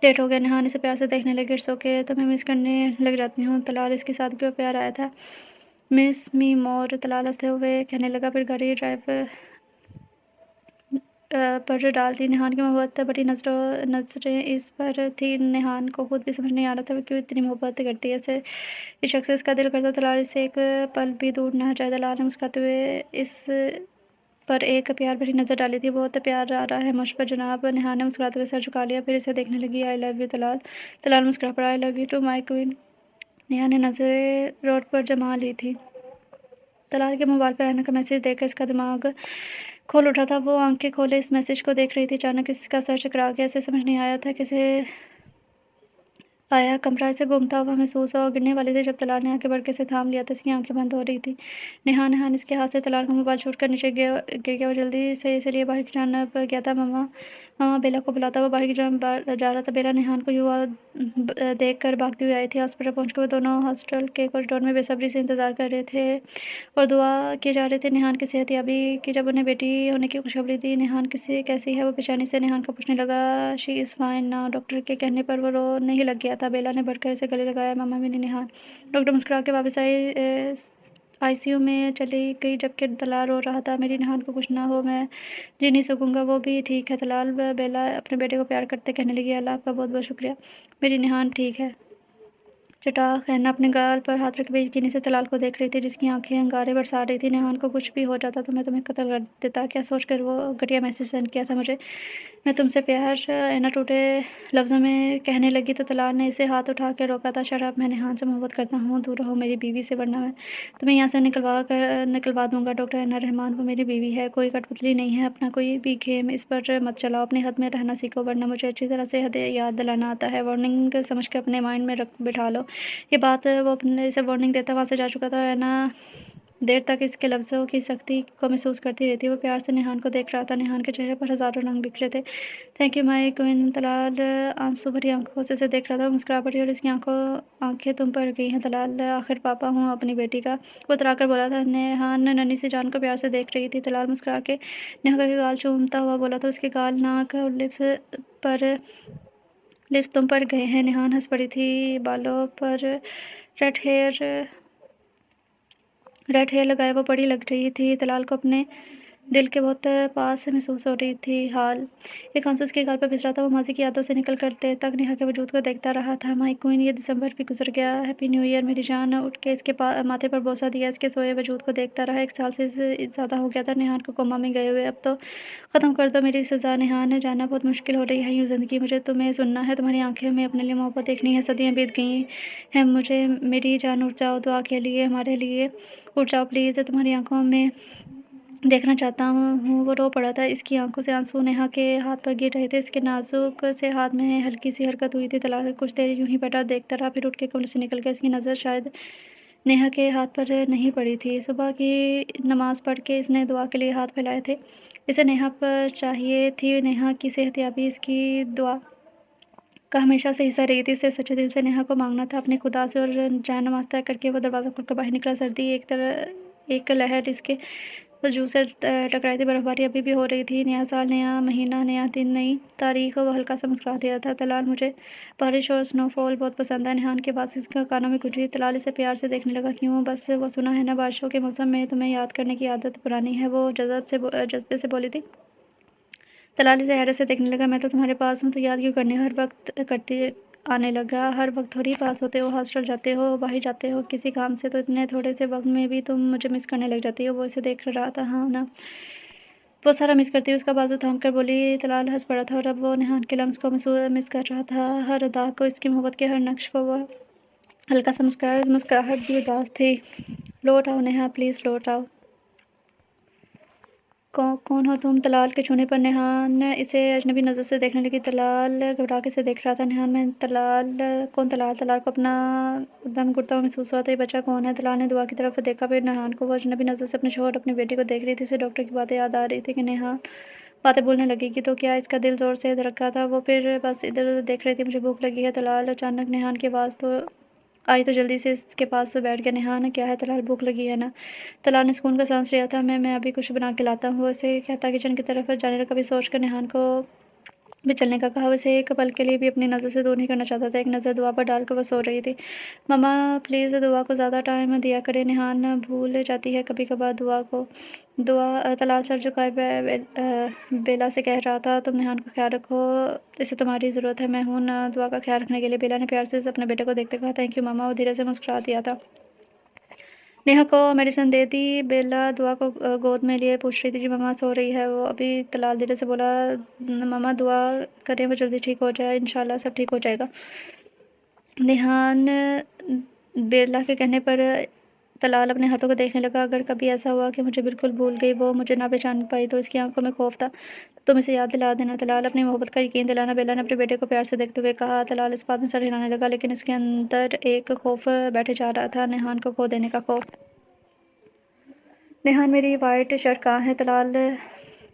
लेट हो गया। निहान इसे प्यार से देखने लगी। इट्स ओके, तुम्हें मिस करने लग जाती हूँ। तलाल इसकी सादगी पर प्यार आया था। मिस मी मोर, तलाल हँसते हुए कहने लगा। फिर गाड़ी ड्राइव पर डाल दी। निहान की मोहब्बत भरी नज़रें इस पर थी। निहान को खुद भी समझ नहीं आ रहा था वो क्यों इतनी मोहब्बत करती है इसे। इस शख्स से इसका दिल करता तलाल इससे एक पल भी दूर ना जाए। तलाल ने मुस्कुराते हुए इस पर एक प्यार भरी नज़र डाली थी। बहुत प्यार आ रहा है मुझ पर जनाब। निहान ने मुस्कुराते हुए सर झुका लिया। फिर इसे देखने लगी। I love you Talal. Talal मुस्कुरा पड़ा। I love you too my queen. Nihan ने नज़रें रोड पर जमा ली थी। तलाल के मोबाइल पर आना का मैसेज देखकर इसका दिमाग खोल उठा था। वो आंखें खोले इस मैसेज को देख रही थी। अचानक इसका सर चकरा गया। इसे समझ नहीं आया था किसे आया। कमरा इसे घूमता हुआ महसूस हुआ और गिरने वाली थी जब तलाल ने आके बढ़ के इसे थाम लिया था। इसकी आंखें बंद हो रही थी। निहान इसके हाथ से तलाल का मोबाइल छूटकर नीचे गिर गया। वो जल्दी से इसलिए बाहर की जानब गया था। मम्मा मम्मा बेला को बुलाता हुआ बाहर की जानब जा रहा था। बेला निहान को युवा देख कर भागती हुई आई थी। हॉस्पिटल पहुंचकर वो दोनों हॉस्टल के कॉरिडोर में बेसब्री से इंतजार कर रहे थे और दुआ किए जा रहे थे निहान की सेहतयाबी की। जब उन्हें बेटी होने की खुशखबरी दी। निहान कैसी है वो बेचैनी से निहान को पूछने लगा। शी इज़ फाइन ना। डॉक्टर के कहने पर वो रोने ही लग गया था। बेला ने बढ़कर इसे गले लगाया। मम्मा मेरी निहान। डॉक्टर मुस्कुरा के वापस आईसीयू में चली गई जबकि तलाल रो रहा था। मेरी निहान को कुछ ना हो, मैं जी नहीं सकूंगा। वो भी ठीक है तलाल। बेला अपने बेटे को प्यार करते कहने लगी। अल्लाह आपका बहुत बहुत शुक्रिया। मेरी निहान ठीक है। चटाक हैना अपने गाल पर हाथ रखे बेयकीनी से तलाल को देख रही थी जिसकी आंखें अंगारे बरसा रही थी। निहान को कुछ भी हो जाता तो मैं तुम्हें कत्ल कर देता। क्या सोचकर वो घटिया मैसेज सेंड किया था मुझे। मैं तुमसे प्यार हैना टूटे लफ्ज़ों में कहने लगी तो तलाल ने इसे हाथ उठा के रोका था। शराब, मैं निहान से मोहब्बत करता हूँ। दूर रहो मेरी बीवी से, वरना मैं तुम्हें यहाँ से निकलवा दूंगा। डॉक्टर हैना रहमान वो मेरी बीवी है, कोई कठपुतली नहीं है। अपना कोई भी गेम इस पर मत चलाओ। अपने हद में रहना सीखो वरना मुझे अच्छी तरह से हद याद दिलाना आता है। वार्निंग समझ के अपने माइंड में बिठा लो। ये बात वो अपने इसे वार्निंग देता वहाँ से जा चुका था। हैना देर तक इसके लफ्ज़ों की सख्ती को महसूस करती रहती। वो प्यार से निहान को देख रहा था। निहान के चेहरे पर हज़ारों रंग बिखरे थे। Thank you my queen. Talal आंसू भरी आंखों से देख रहा था। मुस्कुरा पड़ी और इसकी आंखें तुम पर गई हैं तलाल। आखिर पापा हूँ अपनी बेटी का, वो इतराकर बोला था। निहान नन्ही सी जान को प्यार से देख रही थी। तलाल मुस्कुरा के नेहा के गाल चूमता हुआ बोला था। उसके गाल, नाक और लिप्स तुम पर गए हैं। निहान हंस पड़ी थी। बालों पर रेड हेयर लगाए वो बड़ी लग रही थी। तलाल को अपने दिल के बहुत पास से महसूस हो रही थी। हाल एक आंसू उसके गाल पर फिसला था। वो माजी की यादों से निकल कर देर तक नेहा के वजूद को देखता रहा था। माई क्वीन, ये दिसंबर भी गुजर गया। हैप्पी न्यू ईयर मेरी जान। उठ के इसके माथे पर बोसा दिया। इसके सोए वजूद को देखता रहा। 1 साल से ज़्यादा हो गया था निहान को कोमा में गए हुए। अब तो ख़त्म कर दो मेरी सज़ा निहान। जाना बहुत मुश्किल हो रही है यूँ ज़िंदगी। मुझे तुम्हें सुनना है, तुम्हारी आंखें में अपने लिए मोहब्बत देखनी है। सदियाँ बीत गई हैं मुझे मेरी जान। उठ जाओ दुआ के लिए हमारे लिए। उठ जाओ प्लीज़, तुम्हारी आंखों में देखना चाहता हूँ। वो रो पड़ा था। इसकी आंखों से आंसू नेहा के हाथ पर गिर रहे थे। इसके नाजुक से हाथ में हल्की सी हरकत हुई थी। तलाल कुछ देर यूं ही बैठा देखता रहा। फिर उठ के कमरे से निकल गया। इसकी नज़र शायद नेहा के हाथ पर नहीं पड़ी थी। सुबह की नमाज पढ़ के इसने दुआ के लिए हाथ फैलाए थे। इसे नेहा पर चाहिए थी। नेहा की सेहतयाबी इसकी दुआ का हमेशा से हिस्सा रही थी। इसे सच्चे दिल से नेहा को मांगना था अपने खुदा से। और जान तय करके वो दरवाज़ा खोलकर बाहर निकला। सर्दी एक लहर इसके वजूद से टकराई थी। बर्फबारी अभी भी हो रही थी। नया साल, नया महीना, नया दिन, नई तारीख। वो हल्का सा मुस्कुरा दिया था। तलाल, मुझे बारिश और स्नोफॉल बहुत पसंद है। निहान के बाद इसका कानों में गुजरी। तलाल इसे प्यार से देखने लगा। क्यों? बस वो सुना है ना, बारिशों के मौसम में तुम्हें याद करने की आदत पुरानी है। वो जज्बे से बोली थी। तलाल इसे हैरत से देखने लगा। मैं तो तुम्हारे पास हूँ तो याद क्यों करनी हर वक्त करती आने लगा। हर वक्त थोड़ी पास होते हो, हॉस्टल जाते हो, बाहर जाते हो किसी काम से, तो इतने थोड़े से वक्त में भी तुम मुझे मिस करने लग जाती हो। वो इसे देख रहा था। हाँ ना, बहुत सारा मिस करती हूँ। उसका बाजू थाम कर बोली। तलाल हंस पड़ा था और अब वो निहान के लम्स को मिस कर रहा था। हर अदा को, इसकी मोहब्बत के हर नक्श को। वह हल्का सा मुस्कुराहट भी उदास थी। लौट आओ नेहा, प्लीज़ लौट आओ। कौन हो तुम? तलाल के छूने पर निहान इसे अजनबी नज़र से देखने लगी। तलाल घबरा के से देख रहा था। निहान, मैं तलाल। कौन तलाल? तलाल को अपना दम घुटता हुआ महसूस हुआ था। ये बच्चा कौन है? तलाल ने दुआ की तरफ देखा। फिर निहान को। वो अजनबी नज़र से अपने शौहर, अपनी बेटी को देख रही थी। इसे डॉक्टर की बातें याद आ रही थी कि नेहा باتیں بولنے لگے گی تو کیا اس کا دل زور سے دھڑکا تھا؟ وہ پھر بس ادھر ادھر دیکھ رہی تھی۔ مجھے بھوک لگی ہے طلال۔ اچانک نیہان کی آواز تو آئی تو جلدی سے اس کے پاس بیٹھ گیا۔ نیہان کیا ہے طلال، بھوک لگی ہے نا؟ طلال نے سکون کا سانس لیا تھا۔ میں ابھی کچھ بنا کے لاتا ہوں۔ وہ اسے کہتا کچن کی طرف جانے لگا۔ کبھی سوچ کر نیہان کو بھی چلنے کا کہا۔ اسے ایک پل کے لیے بھی اپنی نظر سے دور نہیں کرنا چاہتا تھا۔ ایک نظر دعا پر ڈال کر وہ سو رہی تھی۔ مما پلیز دعا کو زیادہ ٹائم دیا کریں۔ نیہان بھول جاتی ہے کبھی کبھار دعا کو۔ طلال سر جھکائے بیلا سے کہہ رہا تھا تم نیہان کا خیال رکھو، اسے تمہاری ضرورت ہے، میں ہوں نا دعا کا خیال رکھنے کے لیے۔ بیلا نے پیار سے اپنے بیٹے کو دیکھتے کہا تھینک یو مما۔ وہ دھیرے سے مسکرا دیا تھا۔ نیہا کو میڈیسن دے دی۔ بیلا دعا کو گود میں لیے پوچھ رہی تھی جی مما سو رہی ہے وہ ابھی؟ طلال دھیرے سے بولا مما دعا کریں وہ جلدی ٹھیک ہو جائے، انشاءاللہ سب ٹھیک ہو جائے گا۔ نیہان بیلا کے کہنے پر طلال اپنے ہاتھوں کو دیکھنے لگا۔ اگر کبھی ایسا ہوا کہ مجھے بالکل بھول گئی، وہ مجھے نہ پہچان پائی تو اس کی آنکھوں میں خوف تھا، تو تم اسے یاد دلا دینا طلال، اپنی محبت کا یقین دلانا، بیلا نے اپنے بیٹے کو پیار سے دیکھتے ہوئے کہا۔ طلال اس بات میں سر ہلانے لگا لیکن اس کے اندر ایک خوف بیٹھے جا رہا تھا، نیہان کو کھو دینے کا خوف۔ نیہان میری وائٹ شرٹ کہاں ہے؟ طلال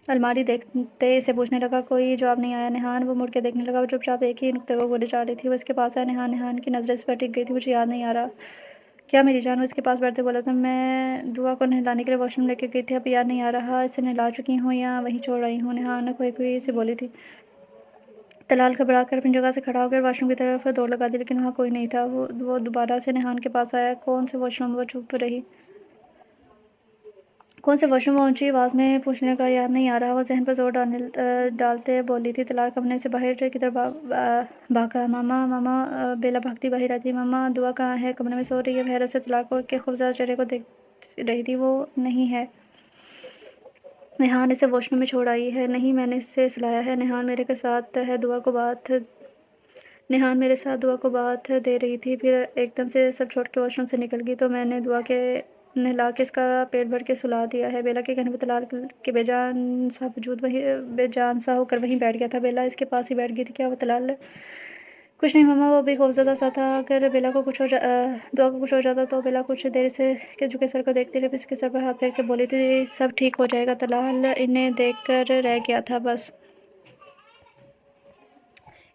الماری دیکھتے اسے پوچھنے لگا۔ کوئی جواب نہیں آیا۔ نیہان وہ مڑ کے دیکھنے لگا۔ وہ چپ چاپ ایک ہی نقطے کو گولے چار رہی تھی۔ وہ اس کے پاس آیا۔ نیہان کی نظریں اس پر ٹک گئی تھی۔ مجھے یاد نہیں آ رہا کیا میری جان؟ وہ اس کے پاس بیٹھتے بولا تھا میں دعا کو نہلانے کے لیے واش روم لے کے گئی تھی، اب یاد نہیں آ رہا اسے نہلا چکی ہوں یا وہیں چھوڑ آئی ہوں؟ نیہان کھوئی سی بولی تھی۔ طلال گھبرا کر اپنی جگہ سے کھڑا ہو کر واش روم کی طرف دوڑ لگا دی لیکن وہاں کوئی نہیں تھا۔ وہ دوبارہ سے نیہان کے پاس آیا۔ کون سے واش روم؟ وہ چپ رہی۔ کون سے واش روم؟ وہ اونچی آواز میں پوچھنے کا یاد نہیں آ رہا۔ وہ ذہن پر زور ڈالتے بولی تھی۔ طلال کمرے سے باہر کی طرف بھاگا۔ ماما بیلا بھاگتی باہر آتی۔ ماما دعا کہاں ہے؟ کمرے میں سو رہی ہے۔ وہ حیرت سے طلال کے خوفزدہ چہرے کو دیکھ رہی تھی۔ وہ نہیں ہے، نیہان اسے واش روم میں چھوڑ آئی ہے۔ نہیں میں نے اسے سلایا ہے۔ نیہان میرے ساتھ ہے دعا کو بات نیہان میرے ساتھ دعا کو بات دے رہی تھی، پھر ایک دم سے سب چھوڑ کے واش روم سے نکل گئی تو میں نے دعا کے نہلا کے اس کا پیٹ بھر کے سلا دیا ہے۔ بیلا کے کہنے پر طلال کے بے جان سا ہو کر وہیں بیٹھ گیا تھا۔ بیلا اس کے پاس ہی بیٹھ گئی تھی۔ کیا ہوا طلال؟ کچھ نہیں مما، وہ بھی خوفزدہ سا تھا۔ اگر بیلا کو کچھ دعا کو کچھ ہو جاتا تو بیلا کچھ دیر سے کے جھکے سر کو دیکھتی رہی، پھر اس کے سر پر ہاتھ پھیر کے بولی تھی سب ٹھیک ہو جائے گا۔ طلال انہیں دیکھ کر رہ گیا تھا بس۔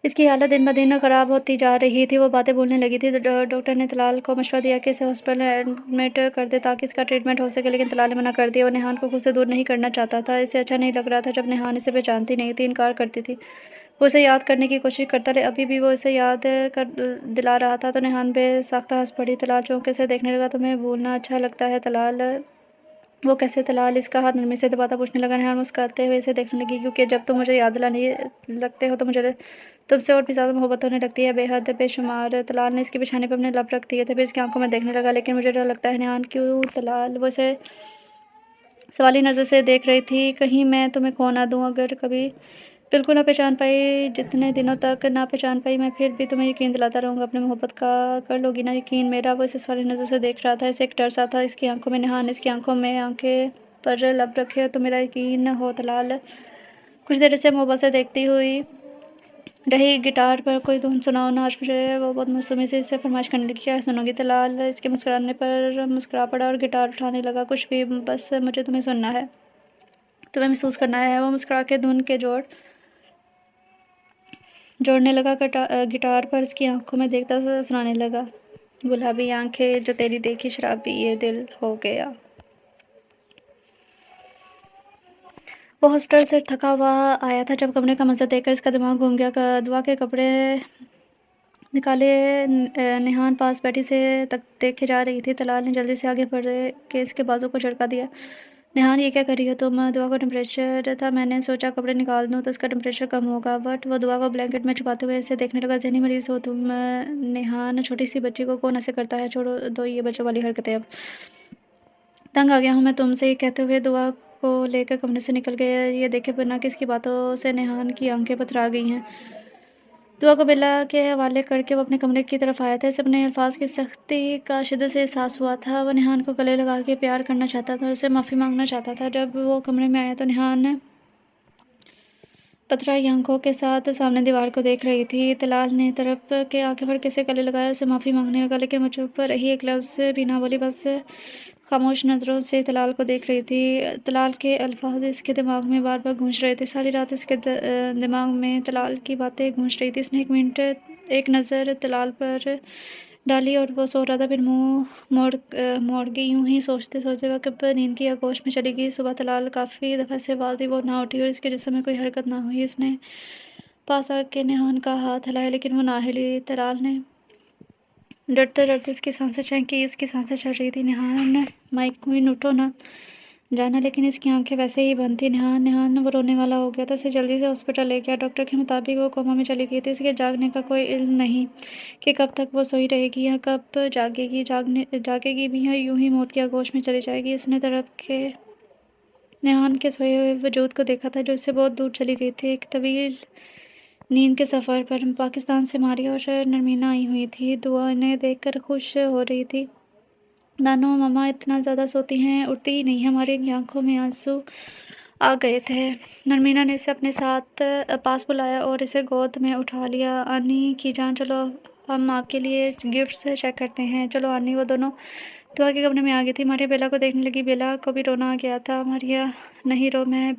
اس کی حالت دن بدن خراب ہوتی جا رہی تھی۔ وہ باتیں بھولنے لگی تھی۔ ڈاکٹر نے طلال کو مشورہ دیا کہ اسے ہاسپٹل میں ایڈمٹ کر دے تاکہ اس کا ٹریٹمنٹ ہو سکے لیکن طلال نے منع کر دیا۔ وہ نیہان کو خود سے دور نہیں کرنا چاہتا تھا۔ اسے اچھا نہیں لگ رہا تھا جب نیہان اسے پہچانتی نہیں تھی، انکار کرتی تھی۔ وہ اسے یاد کرنے کی کوشش کرتا رہا، ابھی بھی وہ اسے یاد دلا رہا تھا تو نیہان بے ساختہ ہنس پڑی۔ طلال چونکے سے دیکھنے لگا تمہیں بھولنا اچھا لگتا ہے طلال؟ وہ کیسے؟ طلال اس کا ہاتھ نرمی سے دباتا پوچھنے لگا۔ نیہان مسکراتے ہوئے اسے دیکھنے لگی کیونکہ جب تم مجھے یاد دلانے لگتے ہو تو مجھے تم سے اور بھی زیادہ محبت ہونے لگتی ہے، بے حد بے شمار۔ طلال نے اس کے بچھانے پر اپنے لب رکھ دیے تھے، پھر اس کی آنکھوں میں دیکھنے لگا لیکن مجھے ڈر لگتا ہے نیہان۔ کیوں طلال؟ وہ اسے سوالی نظر سے دیکھ رہی تھی۔ کہیں میں تمہیں کھو نہ دوں، اگر کبھی بالکل نہ پہچان پائی، جتنے دنوں تک نہ پہچان پائی، میں پھر بھی تمہیں یقین دلاتا رہوں گا، اپنی محبت کا کر لو گی نا یقین میرا؟ وہ اسے سوالی نظر سے دیکھ رہا تھا، اسے ایک ڈر سا تھا اس کی آنکھوں میں۔ نیہان اس کی آنکھوں میں آنکھیں پر لب رکھے تو میرا یقین ہو طلال؟ کچھ دیر اسے محبت سے دیکھتی ہوئی رہی۔ گٹار پر کوئی دھن سناؤ نا آج مجھے، وہ بہت معصومی سے اس سے فرمائش کرنے لگی۔ کیا سنو گی؟ طلال اس کے مسکرانے پر مسکرا پڑا اور گٹار اٹھانے لگا۔ کچھ بھی، بس مجھے تمہیں سننا ہے، تمہیں محسوس کرنا ہے۔ وہ مسکرا کے دھن کے جوڑنے لگا، گٹار پر اس کی آنکھوں میں دیکھتا سنانے لگا گلابی آنکھیں جو تیری دیکھی شرابی یہ دل ہو گیا۔ وہ ہاسپٹل سے تھکا ہوا آیا تھا جب کمرے کا منظر دیکھ کر اس کا دماغ گھوم گیا۔ دعا کے کپڑے نکالے نیہان پاس بیٹھی سے دیکھے جا رہی تھی۔ طلال نے جلدی سے آگے بڑھ کے اس کے بازو کو جھٹکا دیا۔ نیہان یہ کیا کر رہی ہو تم؟ دعا کو ٹمپریچر تھا، میں نے سوچا کپڑے نکال دوں تو اس کا ٹمپریچر کم ہوگا، بٹ وہ دعا کو بلینکٹ میں چھپاتے ہوئے اسے دیکھنے لگا۔ ذہنی مریض ہو تم نیہان؟ چھوٹی سی بچی کو کون ایسے کرتا ہے؟ چھوڑ دو یہ بچوں والی حرکتیں، اب تنگ آ گیا ہوں میں تم سے، یہ کہتے ہوئے دعا کو لے کر کمرے سے نکل گئے۔ یہ دیکھے بنا کہ اس کی باتوں سے نیہان کی آنکھیں پتھرا گئی ہیں۔ دعا کو بیلا کے حوالے کر کے وہ اپنے کمرے کی طرف آیا تھا۔ اسے اپنے الفاظ کی سختی کا شدت سے احساس ہوا تھا۔ وہ نیہان کو گلے لگا کے پیار کرنا چاہتا تھا اور اسے معافی مانگنا چاہتا تھا۔ جب وہ کمرے میں آیا تو نیہان پتھرائی آنکھوں کے ساتھ سامنے دیوار کو دیکھ رہی تھی۔ طلال نے طرف کے آنکھیں پھڑ کے اسے گلے لگایا، اسے معافی مانگنے لگا لیکن وہ چپ رہی، ایک لفظ بھی نہ بولی، بس خاموش نظروں سے طلال کو دیکھ رہی تھی۔ طلال کے الفاظ اس کے دماغ میں بار بار گونج رہے تھے۔ ساری رات اس کے دماغ میں طلال کی باتیں گونج رہی تھی۔ اس نے ایک نظر طلال پر ڈالی اور وہ سو رہا تھا، پھر منہ موڑ کے یوں ہی سوچتے سوچتے وقت نیند کی آغوش میں چلی گئی۔ صبح طلال کافی دفعہ سے آواز دی، وہ نہ اٹھی اور اس کے جسم میں کوئی حرکت نہ ہوئی۔ اس نے پاس آ کے نیہان کا ہاتھ ہلایا لیکن وہ نہ ہلی۔ طلال نے ڈرتے ڈرتے اس کی سانسیں چیک کی، اس کی سانسیں چڑھ رہی تھیں۔ نیہان مائکوئن اٹھو نہ جانا، لیکن اس کی آنکھیں ویسے ہی بند تھیں۔ نیہان وہ رونے والا ہو گیا تھا، اسے جلدی سے ہاسپٹل لے گیا۔ ڈاکٹر کے مطابق وہ کوما میں چلی گئی تھی۔ اس کے جاگنے کا کوئی علم نہیں کہ کب تک وہ سوئی رہے گی یا کب جاگے گی بھی یا یوں ہی موت کی آغوش میں چلی جائے گی۔ اس نے تڑپ کے نیہان کے سوئے ہوئے وجود کو دیکھا تھا جو اس سے بہت دور چلی گئی تھی، ایک طویل نیند کے سفر پر۔ پاکستان سے ماریا اور نرمینا آئی ہوئی تھیں۔ دعا انہیں دیکھ کر خوش ہو رہی تھی۔ نانو، مما اتنا زیادہ سوتی ہیں، اٹھتی ہی نہیں ہیں۔ ہماری آنکھوں میں آنسو آ گئے تھے۔ نرمینا نے اسے اپنے پاس بلایا اور اسے گود میں اٹھا لیا۔ آنی جان، چلو ہم آپ کے لیے گفٹس چیک کرتے ہیں۔ چلو آنی۔ وہ دونوں دعا کے کمرے میں آ گئی تھی۔ ماریا بیلا کو دیکھنے لگی۔ بیلا کو بھی رونا آ گیا تھا۔ ماریا، نہیں رو، میں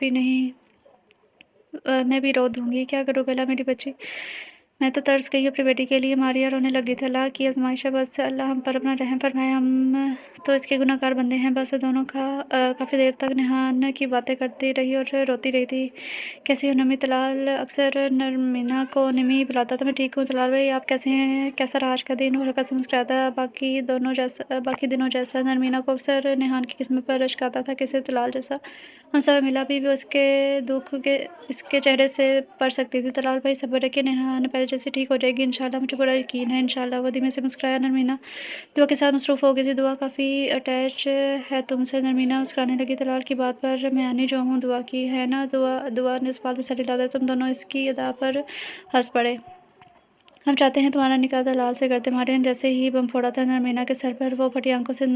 بھی رو دوں گی۔ کیا کروں بیلا میری بچی، میں تو ترس گئی ہوں اپنی بیٹی کے لیے۔ ماریا رونے لگی تھی۔ اللہ کی آزمائش ہے، بس اللہ ہم پر اپنا رحم فرمائے، ہم تو اس کے گنہگار بندے ہیں بس۔ دونوں کافی دیر تک نیہان کی باتیں کرتی رہی اور روتی رہی تھی۔ کیسی ہو نمی؟ طلال اکثر نرمینا کو نمی بلاتا تھا۔ میں ٹھیک ہوں طلال بھائی، آپ کیسے ہیں؟ کیسا رہا آج کا دن؟ وہ ہلکا سا مسکرایا۔ باقی دنوں جیسا نرمینا کو اکثر نیہان کی قسمت پر اشک آتا تھا، کسی طلال جیسا ہمسایہ ملا بھی وہ اس کے دکھ اس کے چہرے سے پڑھ سکتی تھی۔ طلال بھائی صبر رکھیے، نیہان پہلے جیسے ٹھیک ہو جائے گی انشاءاللہ، مجھے پورا یقین ہے انشاءاللہ۔ وہ دھیمے سے مسکرایا۔ نرمینا دعا کے ساتھ مصروف ہو گئی تھی۔ دعا کافی اٹیچ ہے تم سے۔ نرمینا مسکرانے لگی۔ طلال کی بات پر میں آنی جو ہوں، دعا کی ہے نا؟ دعا نے اس بات پہ سر ہلا دیا۔ تم دونوں اس کی ادا پر ہنس پڑے۔ ہم چاہتے ہیں تمہارا نکاح طلال سے کرتے۔ ماریا نے جیسے ہی بم پھوڑا تھا نرمینا کے سر پر۔ وہ پھٹی آنکھوں سے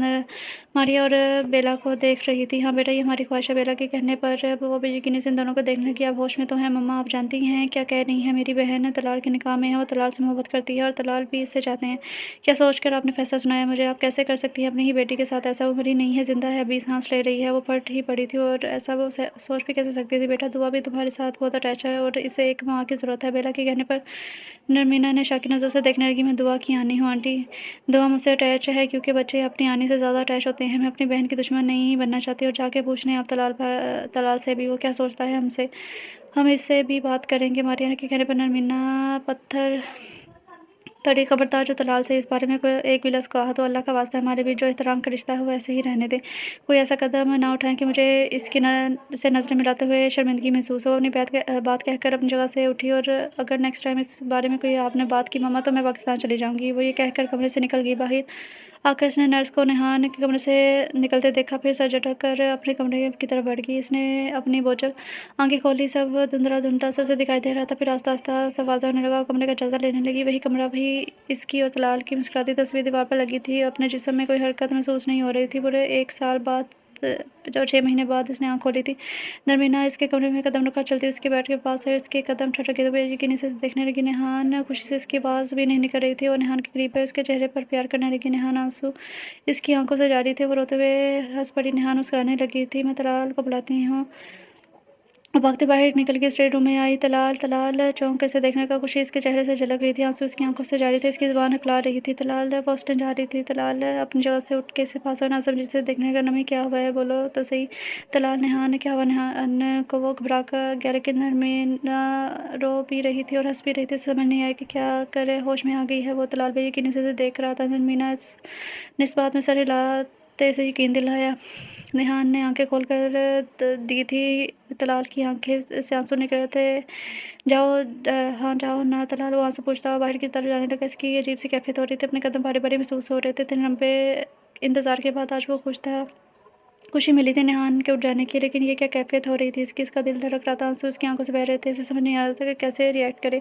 ماریا اور بیلا کو دیکھ رہی تھی۔ ہاں بیٹا، یہ ہماری خواہش ہے۔ بیلا کے کہنے پر وہ بے یقینی سے ان دونوں کو دیکھنے لگی۔ آپ ہوش میں تو ہیں مما؟ آپ جانتی ہیں کیا کہہ رہی ہیں؟ میری بہن طلال کے نکاح میں ہے، وہ طلال سے محبت کرتی ہے اور طلال بھی اس سے چاہتے ہیں۔ کیا سوچ کر آپ نے فیصلہ سنایا مجھے؟ آپ کیسے کر سکتی ہیں اپنی ہی بیٹی کے ساتھ ایسا؟ وہ مری نہیں ہے، زندہ ہے، ابھی سانس لے رہی ہے۔ وہ پھٹ ہی پڑی تھی اور ایسا وہ سوچ بھی کیسے سکتی تھی؟ بیٹا دعا بھی تمہارے ساتھ بہت اٹیچ ہے اور اسے ایک ماں کی ضرورت ہے۔ بیلا کے کہنے پر نرمینا نے شاکی نظروں سے دیکھنے لگی۔ میں دعا کی آنی ہوں آنٹی، دعا مجھ سے اٹیچ ہے کیونکہ بچے اپنی آنی سے زیادہ اٹیچ ہوتے ہیں۔ میں اپنی بہن کی دشمن نہیں بننا چاہتی اور جا کے پوچھ لیں آپ طلال سے بھی، وہ کیا سوچتا ہے ہم سے، ہم اس سے بھی بات کریں گے۔ ماریا کے کہنے پر نرمینا پتھر پڑی۔ خبردار، جو طلال سے اس بارے میں کوئی ایک بھی لفظ کہا تو اللہ کا واسطہ ہمارے بیچ جو احترام کا رشتہ ہے وہ ایسے ہی رہنے دیں، کوئی ایسا قدم نہ اٹھائیں کہ مجھے اس کی سے نظریں ملاتے ہوئے شرمندگی محسوس ہو۔ اپنی بات کہہ کر اپنی جگہ سے اٹھی اور اگر نیکسٹ ٹائم اس بارے میں کوئی آپ نے بات کی مما تو میں پاکستان چلی جاؤں گی۔ وہ یہ کہہ کر کمرے سے نکل گئی۔ باہر آ کر اس نے نرس کو نیہان کے کمرے سے نکلتے دیکھا، پھر سر جھٹک کر اپنے کمرے کی طرف بڑھ گئی۔ اس نے اپنی بوجھل آنکھیں کھولی، سب دھندلا سا دکھائی دے رہا تھا، پھر آہستہ آہستہ سب واضح ہونے لگا۔ وہ کمرے کا جائزہ لینے لگی۔ وہی کمرہ، وہی اس کی اور طلال کی مسکراتی تصویر دیوار پر لگی تھی۔ اپنے جسم میں کوئی حرکت محسوس نہیں ہو رہی تھی۔ پورے 1 سال بعد اور 6 مہینے بعد اس نے آنکھ کھولی تھی۔ نرمینا اس کے کمرے میں قدم رکھا چلتی اس کے بیڈ کے پاس آئی، اس کے قدم ٹھٹک گئے تو بے یقینی سے دیکھنے لگی۔ نیہان خوشی سے اس کی آواز بھی نہیں نکل رہی تھی۔ وہ نیہان کے قریب آئی، اس کے چہرے پر پیار کرنے لگی۔ نیہان آنسو اس کی آنکھوں سے جاری تھے، وہ روتے ہوئے ہنس پڑی۔ نیہان مسکرانے لگی تھی۔ میں طلال کو بلاتی ہوں۔ وہ بھاگتے باہر نکل کے اسٹڈی روم میں آئی۔ طلال چونک کے اسے دیکھنے کا خوشی اس کے چہرے سے جھلک رہی تھی، آنسو اس کی آنکھوں سے جاری تھے، اس کی زبان ہکلا رہی تھی۔ طلال واشروم جا رہی تھی۔ طلال اپنی جگہ سے اٹھ کے اسے پاس آئی، نہ سمجھی اسے دیکھنے کا۔ نمی کیا ہوا ہے، بولو تو صحیح طلال۔ نیہان کیا ہوا؟ نیہان کو وہ گھبرا گیا لیکن نرمینا رو بھی رہی تھی اور ہنس بھی رہی تھی، سمجھ نہیں آیا کہ کیا کرے۔ ہوش میں آ گئی ہے وہ؟ طلال بے یقینی سے اسے دیکھ رہا تھا۔ نرمینا نے اس بات میں سر ہلاتے اسے یقین دلایا۔ نیہان نے آنکھیں کھول کر دی تھی، طلال کی آنکھیں سے آنسو نکل رہے تھے۔ جاؤ ہاں جاؤ نا طلال، وہ آنسو پوچھتا ہوا باہر کی طرف جانے لگا۔ اس کی عجیب سی کیفیت ہو رہی تھی، اپنے قدم بھاری بھاری محسوس ہو رہے تھے۔ اتنے لمبے انتظار کے بعد آج وہ خوشی ملی تھی نیہان کے اٹھ جانے کی، لیکن یہ کیا کیفیت ہو رہی تھی اس کی؟ اس کا دل دھڑک رہا تھا، آنسو اس کی آنکھوں سے بہہ رہے تھے، اسے سمجھ نہیں آ رہا تھا کہ کیسے ری ایکٹ کرے۔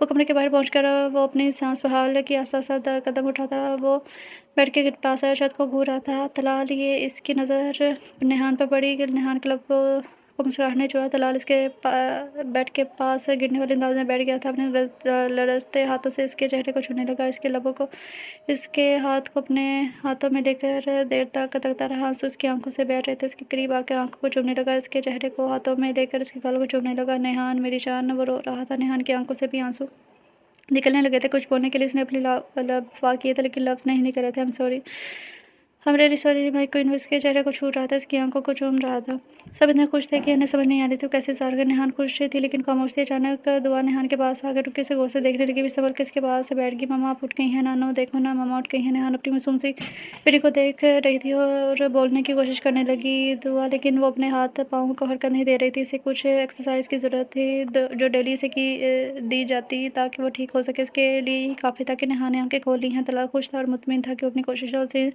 وہ کمرے کے باہر پہنچ کر وہ اپنی سانس بحال کی، آہستہ آہستہ قدم اٹھاتا وہ بیڈ کے پاس آیا، چھت کو گھور رہا تھا۔ طلال، یہ اس کی نظر نیہان پر پڑی۔ نیہان کے لب को मुस्कुराहट छोड़ा। तलाल इसके बेड के पास गिरने वाले अंदाज में बैठ गया था। अपने लरजते हाथों से इसके चेहरे को छूने लगा, इसके लबों को इसके हाथ को अपने हाथों में लेकर देर तक तकता रहा। आंसू इसकी आंखों से बह रहे थे। इसके करीब आकर आंखों को चूमने लगा, इसके चेहरे को हाथों में लेकर इसके गालों को चूमने लगा। नेहान मेरी जान, वो रो रहा था। नेहान की आंखों से भी आंसू निकलने लगे थे। कुछ बोलने के लिए इसने अपने लब वार किए थे, लेकिन लफ्ज़ नहीं निकल रहे थे। I am really sorry. Mike को इसके चेहरे को छू रहा था, इसकी आंखों को चूम रहा था। सब इतने खुश थे कि इन्हें समझ नहीं आ रही थी कैसे इज़हार कर। नेहान खुश थी लेकिन खामोश थी। अचानक दुआ नेहान के पास आकर रुके से गौर से देखने लगी, फिर संभल के इसके पास से बैठ गई। मम्मा आप उठ गई हैं? नानो देखो ना, मम्मा उठ गई हैं। नेहान अपनी मासूम सी बेटी को देख रही थी और बोलने की कोशिश करने लगी दुआ, लेकिन वो अपने हाथ पाँव को हरकत नहीं दे रही थी। इसे कुछ एक्सरसाइज की ज़रूरत थी जो डेली से दी जाती ताकि वो ठीक हो सके। इसके लिए काफ़ी था कि नेहान ने आंखें खोल ली हैं। तलाल खुश था और मुतमिन था कि वो अपनी कोशिशों से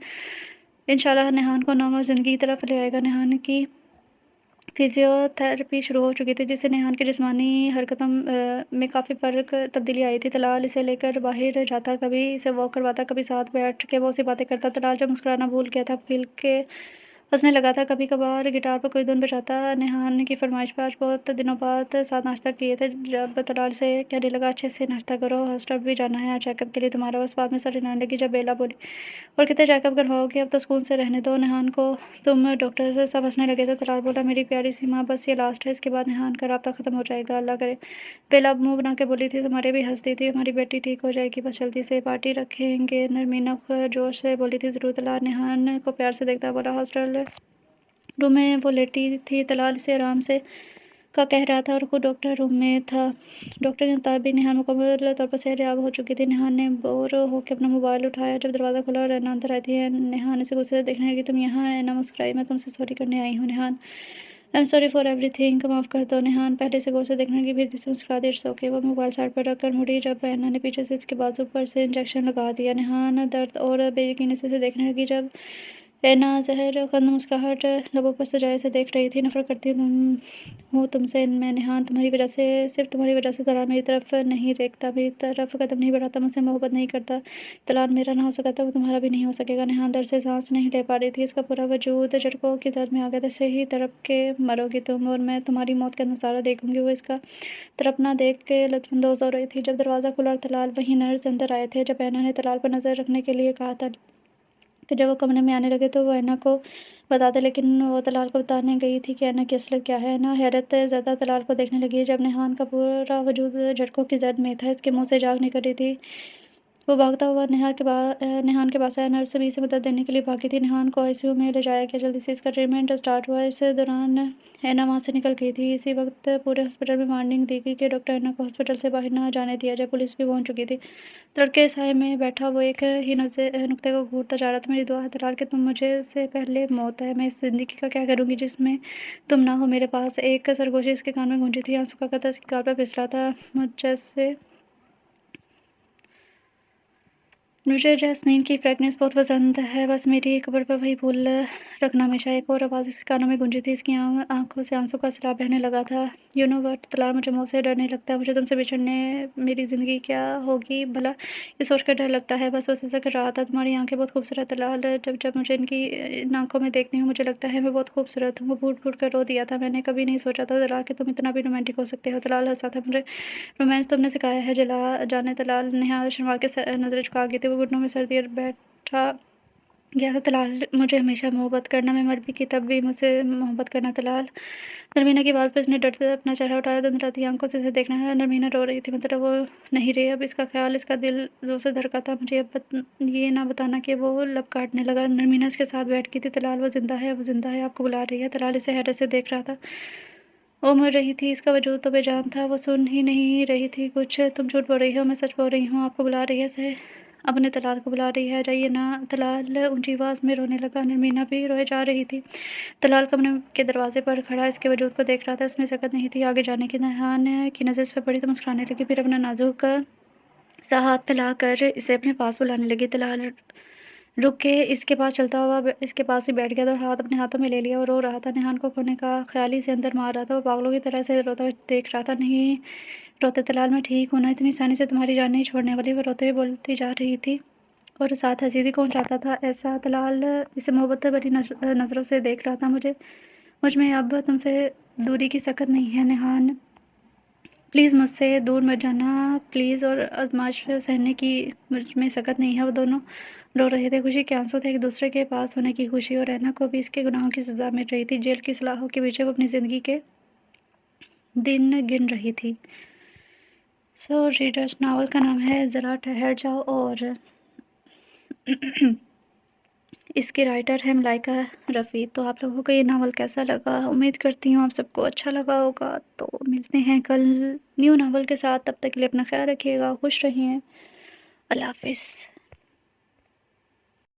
इंशाल्लाह नेहान को नॉर्मल ज़िंदगी की तरफ ले आएगा। नेहान की फिजियोथेरेपी शुरू हो चुकी थी, जिससे नेहान की जिस्मानी हरकतों में काफ़ी फ़र्क तब्दीली आई थी। तलाल इसे लेकर बाहर जाता, कभी इसे वॉक करवाता, कभी साथ बैठ के बहुत सी बातें करता। तलाल जब मुस्कुराना भूल गया था, खिल के हंसने लगा था। कभी कभार गिटार पर कोई धुन बजाता। नेहान की फरमाइश पर आज बहुत दिनों बाद साथ नाश्ता किए थे। जब तलाल से कहने लगा अच्छे से नाश्ता करो, हॉस्टल भी जाना है चेकअप के लिए तुम्हारा। बस बाद में सर हिलाने लगी जब बेला बोली और कितने चेकअप करवाओगे, अब तो सुकून से रहने दो नेहान को, तुम डॉक्टर से। सब हंसने लगे थे। तलाल बोला मेरी प्यारी सी माँ, बस ये लास्ट है, इसके बाद नेहान का राब्ता ख़त्म हो जाएगा, अल्लाह करे। बेला मुंह बना के बोली थी। तुम्हारे भी हंसती थी, हमारी बेटी ठीक हो जाएगी, बस जल्दी से पार्टी रखेंगे। नरमीना जोश से बोली थी ज़रूर। तलाल नेहान को प्यार से देखता बोला। हॉस्टल रूम में वो लेटी थी। तलाल से आराम से का कह रहा था और खुद डॉक्टर रूम में था। डॉक्टर के मुताबिक नेहान मुकम्मल तौर पर सेहतयाब हो चुकी थी। नेहान ने बोर होकर अपना मोबाइल उठाया जब दरवाज़ा खुला और रैना अंदर आई थी। नेहान इसे गुस्से से देखने लगी। तुम यहाँ है ना? मुस्कुराई। मैं तुमसे सॉरी करने आई हूँ Nehan, I am sorry for everything, माफ़ कर दो। नेहान पहले से गौर से देखने लगी, फिर से मुस्कुरा दी। It's okay. वो मोबाइल साइड पर रखकर मुड़ी जब बहना ने पीछे से इसके बाजू पर से इंजेक्शन लगा दिया। नेहान दर्द और बेयकीनी से देखने लगी जब एना ज़हर खंद मुस्कुराहट लबों पर सजाए से देख रही थी। नफरत करती हूँ तुमसे मैं नेहान, तुम्हारी वजह से, सिर्फ तुम्हारी वजह से तलाल मेरी तरफ नहीं देखता, मेरी तरफ कदम नहीं बढ़ाता, मुझसे मोहब्बत नहीं करता। तलाल मेरा ना हो सका था वो तुम्हारा भी नहीं हो सकेगा। नेहान दर्द से सांस नहीं ले पा रही थी। इसका पूरा वजूद झटकों की जद में आ गया था। ऐसे ही तड़प के मरोगी तुम और मैं तुम्हारी मौत का नज़ारा देखूंगी। वो इसका तड़पना देख के लुत्फ़अंदोज़ हो रही थी। जब दरवाज़ा खुला और तलाल वहीं नर्स अंदर आए थे। जब एना ने तलाल पर नज़र रखने के लिए कहा था कि जब वो कमरे में आने लगे तो वो एना को बता दे, लेकिन वो तलाल को बताने गई थी कि एना की असलियत क्या है। एना हैरत ज़्यादा तलाल को देखने लगी जब नेहान का पूरा वजूद झटकों की जद में था। इसके मुंह से झाग निकल रही थी। वो भागता हुआ नेहान के पास आया। नर्स भी इसे मदद देने के लिए भागी थी। नेहान को आईसीयू में ले जाया गया। जल्दी से इसका ट्रीटमेंट स्टार्ट हुआ। इस दौरान एना वहाँ से निकल गई थी। इसी वक्त पूरे हॉस्पिटल में वार्निंग दी गई कि डॉक्टर एना को हॉस्पिटल से बाहर ना जाने दिया जाए। पुलिस भी पहुँच चुकी थी। लड़के साए में बैठा वो एक ही नुक्ते को घूरता जा रहा था। मेरी दुआ है तलाल कि तुम मुझे से पहले मौत है। मैं इस ज़िंदगी का क्या करूँगी जिसमें तुम ना हो मेरे पास। एक सरगोशी इसके कान में गूंजी थी। आंसू का कतरा इसके गाल पर फिस रहा था। मुझे जैस्मीन की फ्रेगनेंस बहुत पसंद है, बस मेरी कब्र पर वही फूल रखना हमेशा। एक और आवाज़ इसके कानों में गूंजी थी। इसकी आंखों से आंसू का सैलाब बहने लगा था। यू नो वट तलाल, मुझे मौत से डर नहीं लगता। मुझे तुमसे बिछड़ने मेरी ज़िंदगी क्या होगी भला, ये सोच कर डर लगता है। बस ऐसा कर रहा था। तुम्हारी आंखें बहुत खूबसूरत तलाल, जब जब मुझे इन आंखों में देखती हूँ मुझे लगता है मैं बहुत खूबसूरत हूँ। वो फूट फूट कर रो दिया था। मैंने कभी नहीं सोचा था तलाल कि तुम इतना भी रोमांटिक हो सकते हो। तलाल हंसा था। मुझे रोमांस तुमने सिखाया है जला जाने। तलाल नेहा शर्मा के नज़रें झुका गई थी। वो घुटनों में सर दिए बैठा गया था। तलाल मुझे हमेशा मोहब्बत करना, मैं मर भी की तब भी मुझसे मोहब्बत करना तलाल। नरमीना की आवाज़ पर इसने डर से अपना चेहरा उठाया। धुंधलाती आंखों से इसे देखना है। नरमीना रो रही थी, मतलब वो नहीं रही अब। इसका ख्याल, इसका दिल जोर से धड़का था। मुझे अब ये ना बताना कि वो लब काटने लगा। नरमीना इसके साथ बैठ गई थी। तलाल वो जिंदा है, वो जिंदा है, आपको बुला रही है। तलाल इसे हैरत से देख रहा था। वो मर रही थी, इसका वजूद तो बेजान था। वो सुन ही नहीं रही थी कुछ। तुम झूठ बोल रही हो, मैं सच बोल रही हूँ, आपको बुला रही है। से अपने तलाल को बुला रही है, जाइए ना। तलाल ऊंची आवाज़ में रोने लगा। नरमीना भी रोए जा रही थी। तलाल कमरे के दरवाजे पर खड़ा इसके वजूद को देख रहा था। इसमें सकत नहीं थी आगे जाने की। नेहान की नज़र इस पर पड़ी तो मुस्कुराने लगी, फिर अपना नाजुक सा हाथ फैलाकर इसे अपने पास बुलाने लगी। तलाल रुक के इसके पास चलता हुआ इसके पास ही बैठ गया था और हाथ अपने हाथों में ले लिया और रो रहा था। नेहान को खोने का ख्याल ही से अंदर मार रहा था। वो पागलों की तरह से रोता हुआ देख रहा था। नहीं रोते तलाल, मैं ठीक हूँ ना, इतनी आसानी से तुम्हारी जान नहीं छोड़ने वाली। वो रोते हुए बोलती जा रही थी और साथ हंसी थी। कौन चाहता था ऐसा? तलाल इसे मोहब्बत भरी नज़रों से देख रहा था। मुझे مجھ میں اب تم سے دوری کی سکت نہیں ہے نہان، پلیز مجھ سے دور مت جانا پلیز، اور آزمائش سہنے کی مجھ میں سکت نہیں ہے۔ وہ دونوں رو رہے تھے، خوشی کے آنسو تھے، ایک دوسرے کے پاس ہونے کی خوشی، اور رینا کو بھی اس کے گناہوں کی سزا مل رہی تھی، جیل کی سلاخوں کے پیچھے وہ اپنی زندگی کے دن گن رہی تھی۔ سو ریڈرز، ناول کا نام ہے ذرا ٹھہر جاؤ، اور اس کی رائٹر ہے ملائکہ رفیع۔ تو آپ لوگوں کو یہ ناول کیسا لگا؟ امید کرتی ہوں آپ سب کو اچھا لگا ہوگا۔ تو ملتے ہیں کل نیو ناول کے ساتھ، تب تک کے لیے اپنا خیال رکھیے گا، خوش رہیے، اللہ حافظ۔